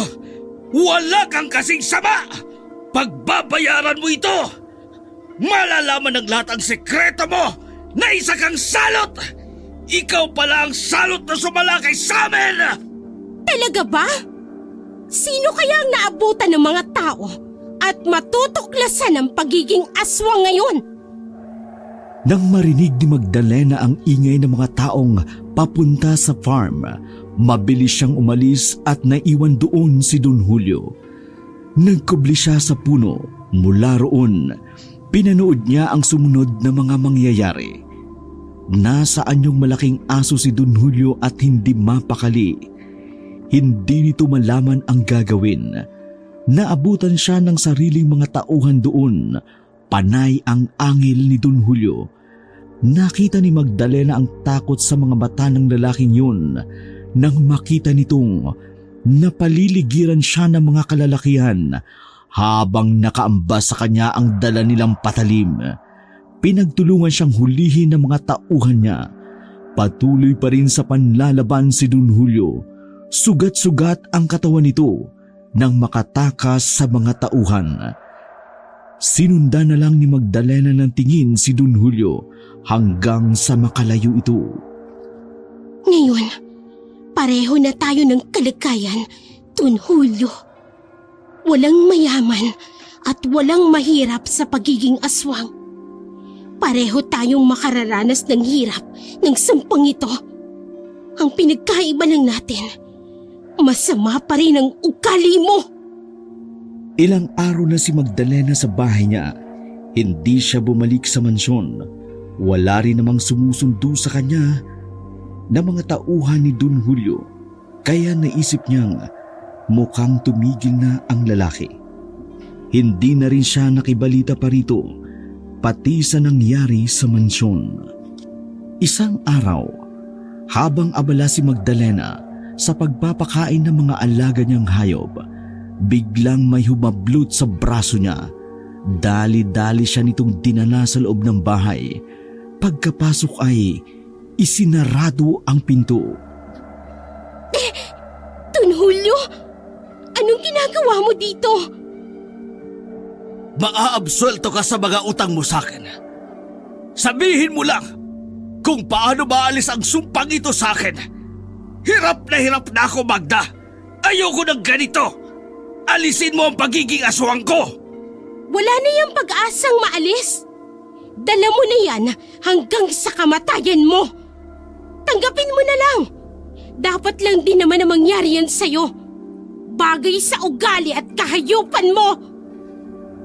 Wala kang kasing sama! Pagbabayaran mo ito! Malalaman ng lahat ang sekreto mo na isa kang salot! Ikaw pala ang salot na sumalakay sa amin! Talaga ba? Sino kaya ang naabutan ng mga tao at matutuklasan ang pagiging aswang ngayon? Nang marinig ni Magdalena ang ingay ng mga taong papunta sa farm, mabilis siyang umalis at naiwan doon si Don Julio. Nagkubli siya sa puno. Mula roon, pinanood niya ang sumunod na mga mangyayari. Nasa anyong malaking aso si Don Julio at hindi mapakali. Hindi nito malaman ang gagawin. Naabutan siya ng sariling mga tauhan doon. Panay ang angil ni Don Julio. Nakita ni Magdalena ang takot sa mga mata ng lalaking yun nang makita nitong napaliligiran siya ng mga kalalakihan habang nakaambas sa kanya ang dala nilang patalim. Pinagtulungan siyang hulihin ng mga tauhan niya. Patuloy pa rin sa panlalaban si Don Julio. Sugat-sugat ang katawan nito nang makatakas sa mga tauhan. Sinundan na lang ni Magdalena ng tingin si Don Julio hanggang sa makalayo ito. Ngayon, pareho na tayo ng kalagayan, Don Julio. Walang mayaman at walang mahirap sa pagiging aswang. Pareho tayong makararanas ng hirap ng sampang ito. Ang pinagkaiba lang natin, masama pa rin ang ugali mo. Ilang araw na si Magdalena sa bahay niya. Hindi siya bumalik sa mansyon. Wala rin namang sumusundo sa kanya na mga tauhan ni Don Julio. Kaya naisip niyang mukhang tumigil na ang lalaki. Hindi na rin siya nakibalita pa rito, pati sa nangyari sa mansyon. Isang araw, habang abala si Magdalena sa pagpapakain ng mga alaga niyang hayop, biglang may humablot sa braso niya. Dali-dali siya nitong dinala sa loob ng bahay. Pagkapasok ay isinarado ang pinto. Don Julio, anong ginagawa mo dito? Maaabsuelto ka sa mga utang mo sa akin. Sabihin mo lang kung paano maalis ang sumpang ito sa akin. Hirap na ako, Magda. Ayoko ng ganito. Alisin mo ang pagiging aswang ko. Wala na yung pag-asang maalis. Dala mo na yan hanggang sa kamatayan mo. Tanggapin mo na lang. Dapat lang din naman na mangyari yan sa'yo. Bagay sa ugali at kahayupan mo.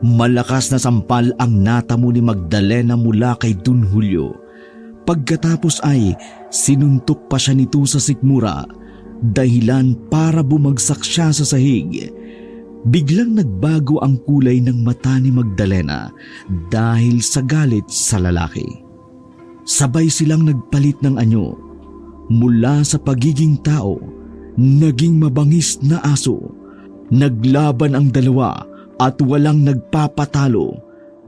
Malakas na sampal ang natamo ni Magdalena mula kay Don Julio. Pagkatapos ay sinuntok pa siya nito sa sikmura, dahilan para bumagsak siya sa sahig. Biglang nagbago ang kulay ng mata ni Magdalena dahil sa galit sa lalaki. Sabay silang nagpalit ng anyo. Mula sa pagiging tao, naging mabangis na aso. Naglaban ang dalawa at walang nagpapatalo.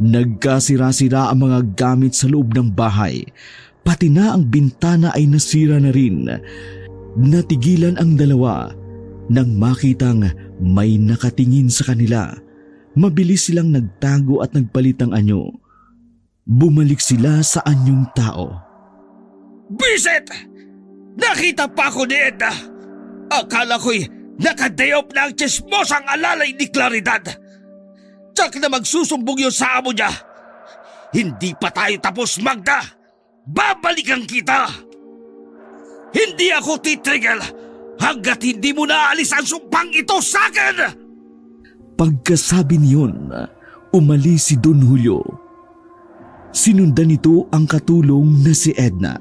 Nagkasira-sira ang mga gamit sa loob ng bahay. Pati na ang bintana ay nasira na rin. Natigilan ang dalawa nang makitang may nakatingin sa kanila. Mabilis silang nagtago at nagpalit ng anyo. Bumalik sila sa anyong tao. Bisit! Nakita pa ako ni Edna! Akala ko'y nakadayop na ang chismosang alalay ni Claridad! Tsak na magsusumbong yun sa amo niya! Hindi pa tayo tapos, Magda! Babalikan kita! Hindi ako titrigel hanggat hindi mo naalis ang sumpang ito sa akin! Pagkasabi niyon, umalis si Don Julio. Sinundan nito ang katulong na si Edna.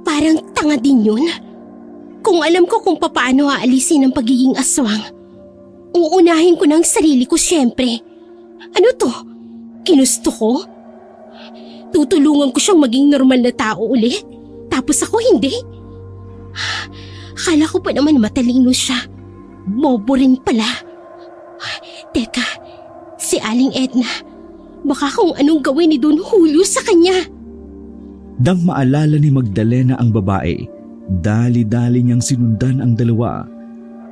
Parang tanga din yun. Kung alam ko kung paano aalisin ang pagiging aswang, uunahin ko ng sarili ko siyempre. Ano to? Ginusto ko? Tutulungan ko siyang maging normal na tao ulit? Tapos ako hindi? Akala ko pa naman matalino siya. Bobo rin pala. Teka, si Aling Edna. Baka kung anong gawin ni Don Julio sa kanya. Nang maalala ni Magdalena ang babae, dali-dali niyang sinundan ang dalawa.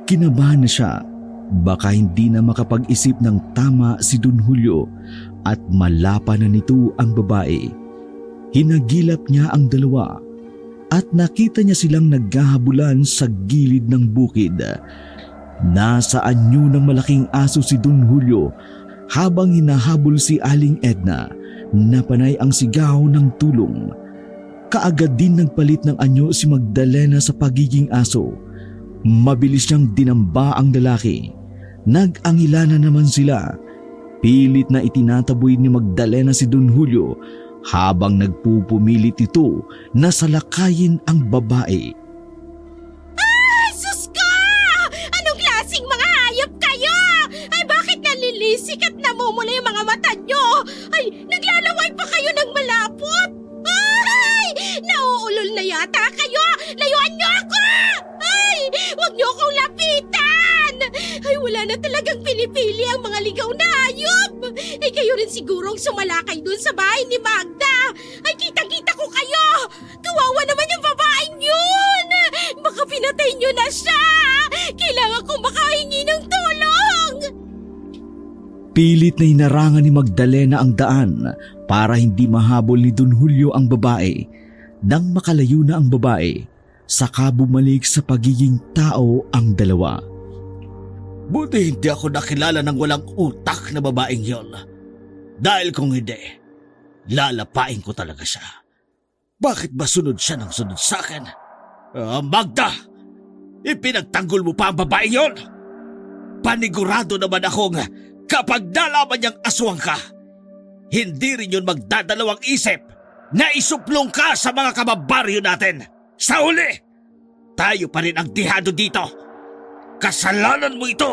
Kinabahan na siya. Baka hindi na makapag-isip ng tama si Don Julio at malapa na nito ang babae. Hinagilap niya ang dalawa at nakita niya silang naghahabulan sa gilid ng bukid. Nasa anyo ng malaking aso si Don Julio habang hinahabol si Aling Edna na panay ang sigaw ng tulong. Kaagad din nagpalit ng anyo si Magdalena sa pagiging aso. Mabilis niyang dinamba ang lalaki. Nag-angila na naman sila. Pilit na itinataboy ni Magdalena si Don Julio habang nagpupumilit ito na salakayin ang babae. Ay, sus ko! Anong klaseng mga hayop kayo? Ay, bakit nalilisik at namumula yung mga mata nyo? Ay, naglalaway pa kayo ng malapot? Ay, nauulol na yata kayo! Layuan nyo ako! Ay, huwag nyo akong lapitan! Ay, wala na talagang pinipili ang mga ligaw na hayop! Ay, kayo rin sigurong sumalakay dun sa bahay ni Magda! Ay, kitang-kita ko kayo! Kawawa naman yung babaeng yun! Baka pinatay nyo na siya! Kailangan kong makahingi ng tulong! Pilit na inarangan ni Magdalena ang daan para hindi mahabol ni Don Julio ang babae. Nang makalayo na ang babae, saka bumalik sa pagiging tao ang dalawa. Buti hindi ako nakilala ng walang utak na babaeng yon. Dahil kung hindi, lalapain ko talaga siya. Bakit ba sunod siya ng sunod sa akin? Magda! Ipinagtanggol mo pa ang babaeng yon? Panigurado naman akong kapag nalaman niyang aswang ka, hindi rin yun magdadalawang isip na isuplong ka sa mga kababaryo natin. Sa huli, tayo pa rin ang dihado dito. Kasalanan mo ito.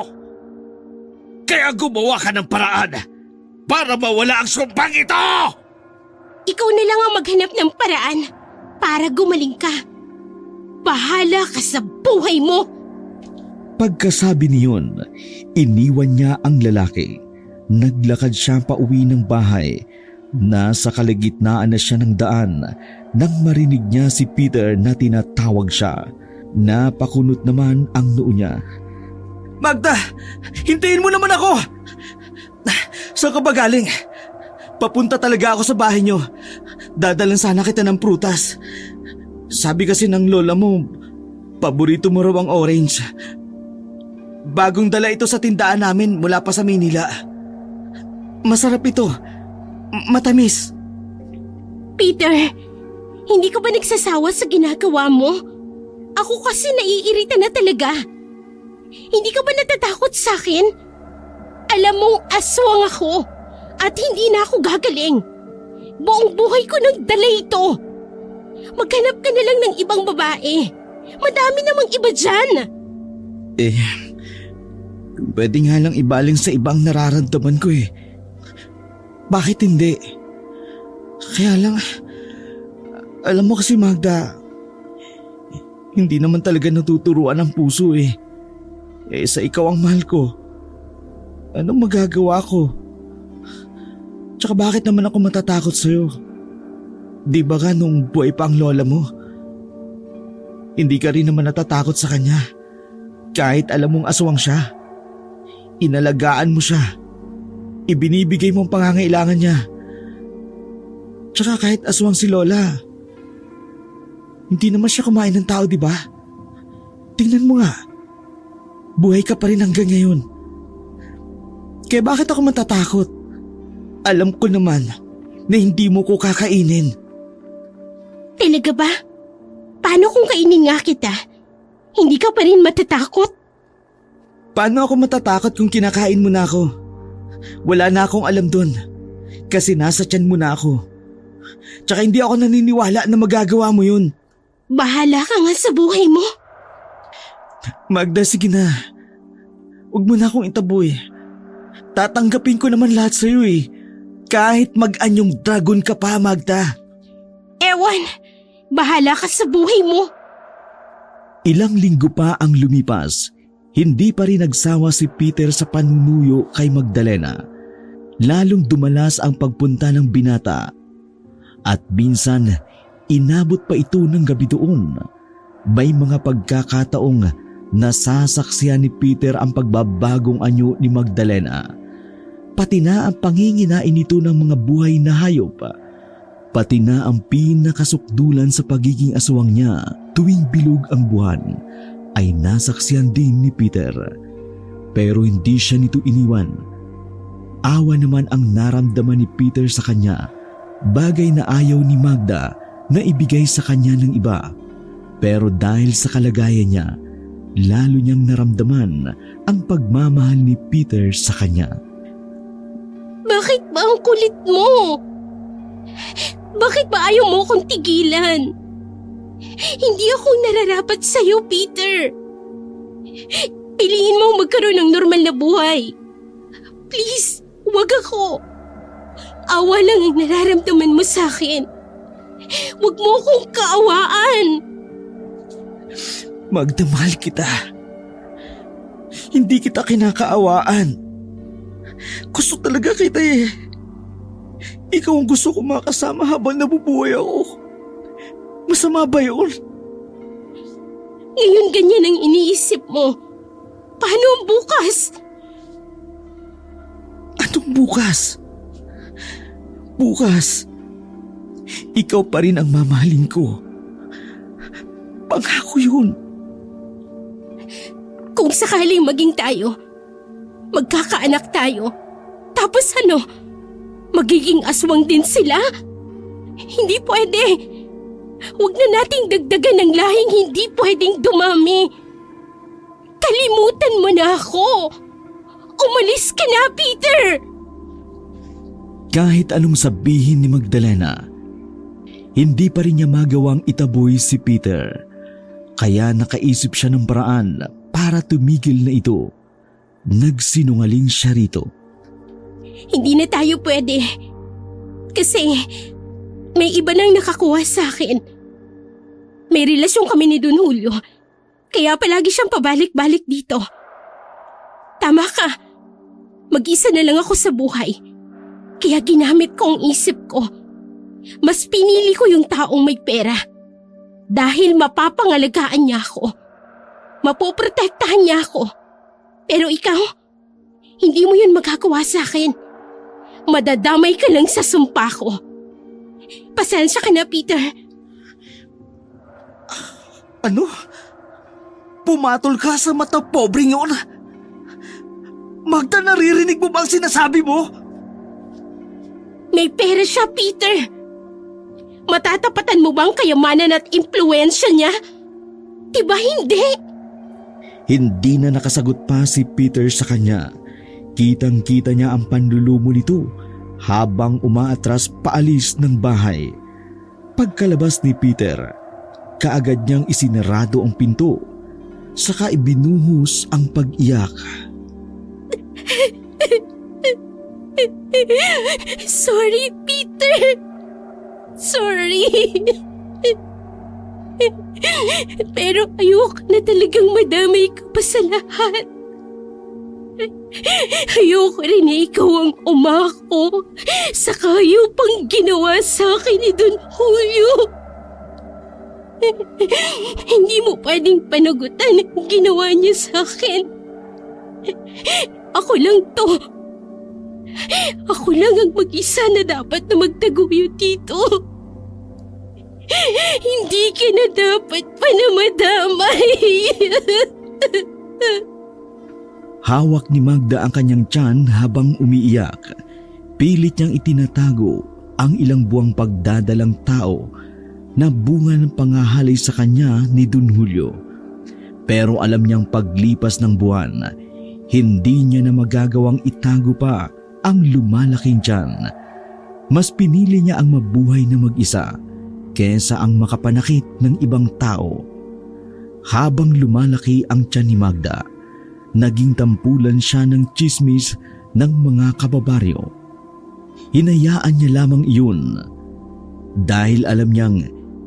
Kaya gumawa ka ng paraan para mawala ang sumpang ito! Ikaw na lang ang maghanap ng paraan para gumaling ka. Bahala ka sa buhay mo! Pagkasabi niyon, iniwan niya ang lalaki. Naglakad siya pauwi ng bahay. Nasa kalagitnaan na siya ng daan nang marinig niya si Peter na tinatawag siya. Napakunot naman ang noo niya. Magda! Hintayin mo naman ako! Saan ka ba galing? Papunta talaga ako sa bahay niyo. Dadalan sana kita ng prutas. Sabi kasi ng lola mo, paborito mo raw ang orange. Bagong dala ito sa tindahan namin mula pa sa Manila. Masarap ito. Matamis. Peter, hindi ka ba nagsasawa sa ginagawa mo? Ako kasi naiirita na talaga. Hindi ka ba natatakot sa akin? Alam mong aswang ako at hindi na ako gagaling. Buong buhay ko nang dala ito. Maghanap ka na lang ng ibang babae. Madami namang iba dyan. Pwede nga lang ibaling sa ibang nararamdaman ko eh. Bakit hindi? Kaya lang, alam mo kasi Magda, hindi naman talaga natuturuan ang puso eh. Sa ikaw ang mahal ko. Anong magagawa ko? Tsaka bakit naman ako matatakot sa'yo? Di ba nga nung buhay pa ang lola mo? Hindi ka rin naman natatakot sa kanya. Kahit alam mong aswang siya. Inalagaan mo siya. Ibinibigay mo ang pangangailangan niya. Tsaka kahit aswang si lola, hindi naman siya kumain ng tao, di ba? Tingnan mo nga. Buhay ka pa rin hanggang ngayon. Kaya bakit ako matatakot? Alam ko naman na hindi mo ko kakainin. Talaga ba? Paano kung kainin nga kita? Hindi ka pa rin matatakot? Paano ako matatakot kung kinakain mo na ako? Wala na akong alam dun. Kasi nasa tiyan mo na ako. Tsaka hindi ako naniniwala na magagawa mo yun. Bahala ka nga sa buhay mo. Magda, sige na. Huwag mo na akong itaboy. Tatanggapin ko naman lahat sa'yo eh. Kahit mag-anyong dragon ka pa, Magda. Ewan, bahala ka sa buhay mo. Ilang linggo pa ang lumipas, hindi pa rin nagsawa si Peter sa panunuyo kay Magdalena. Lalong dumalas ang pagpunta ng binata. At minsan, inabot pa ito ng gabi doon. May mga pagkakataong nasasaksihan ni Peter ang pagbabagong anyo ni Magdalena. Pati na ang panginginain nito ng mga buhay na hayop. Pati na ang pinakasukdulan sa pagiging aswang niya tuwing bilog ang buwan ay nasaksihan din ni Peter. Pero hindi siya nito iniwan. Awa naman ang naramdaman ni Peter sa kanya, bagay na ayaw ni Magda na ibigay sa kanya ng iba. Pero dahil sa kalagayan niya, lalo niyang naramdaman ang pagmamahal ni Peter sa kanya. Bakit ba ang kulit mo? Bakit ba ayaw mo akong tigilan? Hindi ako nararapat sa'yo, Peter. Piliin mo magkaroon ng normal na buhay. Please, wag ako. Awa lang ang nararamdaman mo sa akin. Wag mo akong kaawaan. Magda, mahal kita. Hindi kita kinakaawaan. Gusto talaga kita eh. Ikaw ang gusto ko makasama habang nabubuhay ako. Masama ba yun? Ngayon ganyan ang iniisip mo. Paano ang bukas? Anong bukas? Bukas, ikaw pa rin ang mamahalin ko. Pangako yun. Kung sakaling maging tayo, magkakaanak tayo, tapos ano, magiging aswang din sila? Hindi pwede. Huwag na nating dagdagan ng lahing hindi pwedeng dumami. Kalimutan mo na ako. Umalis ka na, Peter! Kahit anong sabihin ni Magdalena, hindi pa rin niya magawang itaboy si Peter. Kaya nakaisip siya ng paraan para tumigil na ito. Nagsinungaling siya rito. Hindi na tayo pwede. Kasi may iba nang nakakuha sa akin. May relasyon kami ni Don Julio. Kaya palagi siyang pabalik-balik dito. Tama ka. Mag-isa na lang ako sa buhay. Kaya ginamit ko ang isip ko. Mas pinili ko yung taong may pera. Dahil mapapangalagaan niya ako. Mapoprotektahan niya ako. Pero ikaw, hindi mo yun magagawa sa akin. Madadamay ka lang sa sumpa ko. Pasensya ka na, Peter. Ano? Pumatol ka sa mata pobreng yun? Magda, naririnig mo ba ang sinasabi mo? May pera siya, Peter. Matatapatan mo ba ang kayamanan at impluensya niya? Diba hindi? Hindi na nakasagot pa si Peter sa kanya. Kitang-kita niya ang panlulumo nito habang umaatras paalis ng bahay. Pagkalabas ni Peter, kaagad niyang isinarado ang pinto, saka ibinuhos ang pag-iyak. Sorry, Peter. Sorry. Pero ayoko na talagang madamay ka pa sa lahat. Ayoko rin na ikaw ang umako sa kayupang ginawa sa akin ni Don Julio. Hindi mo pwedeng panagutan ang ginawa niya sa akin. Ako lang to. Ako lang ang mag-isa na dapat na magtaguyod dito. Hindi ka na dapat pa na madamay. Hawak ni Magda ang kanyang tiyan habang umiiyak. Pilit niyang itinatago ang ilang buwang pagdadalang tao na bunga ng pangahalay sa kanya ni Don Julio. Pero alam niyang paglipas ng buwan, hindi niya na magagawang itago pa ang lumalaking tiyan. Mas pinili niya ang mabuhay na mag-isa kesa ang makapanakit ng ibang tao. Habang lumalaki ang tiyan ni Magda, naging tampulan siya ng tsismis ng mga kababaryo. Hinayaan niya lamang iyon dahil alam niyang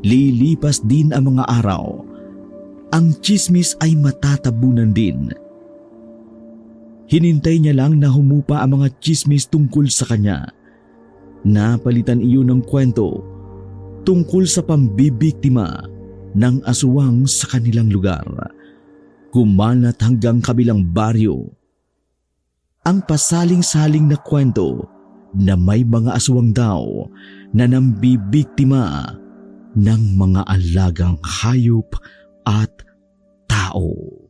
lilipas din ang mga araw. Ang tsismis ay matatabunan din. Hinintay niya lang na humupa ang mga tsismis tungkol sa kanya. Napalitan iyon ng kwento tungkol sa pambibiktima ng aswang sa kanilang lugar. Kumalat hanggang kabilang baryo ang pasaling-saling na kwento na may mga aswang daw na nambibiktima ng mga alagang hayop at tao.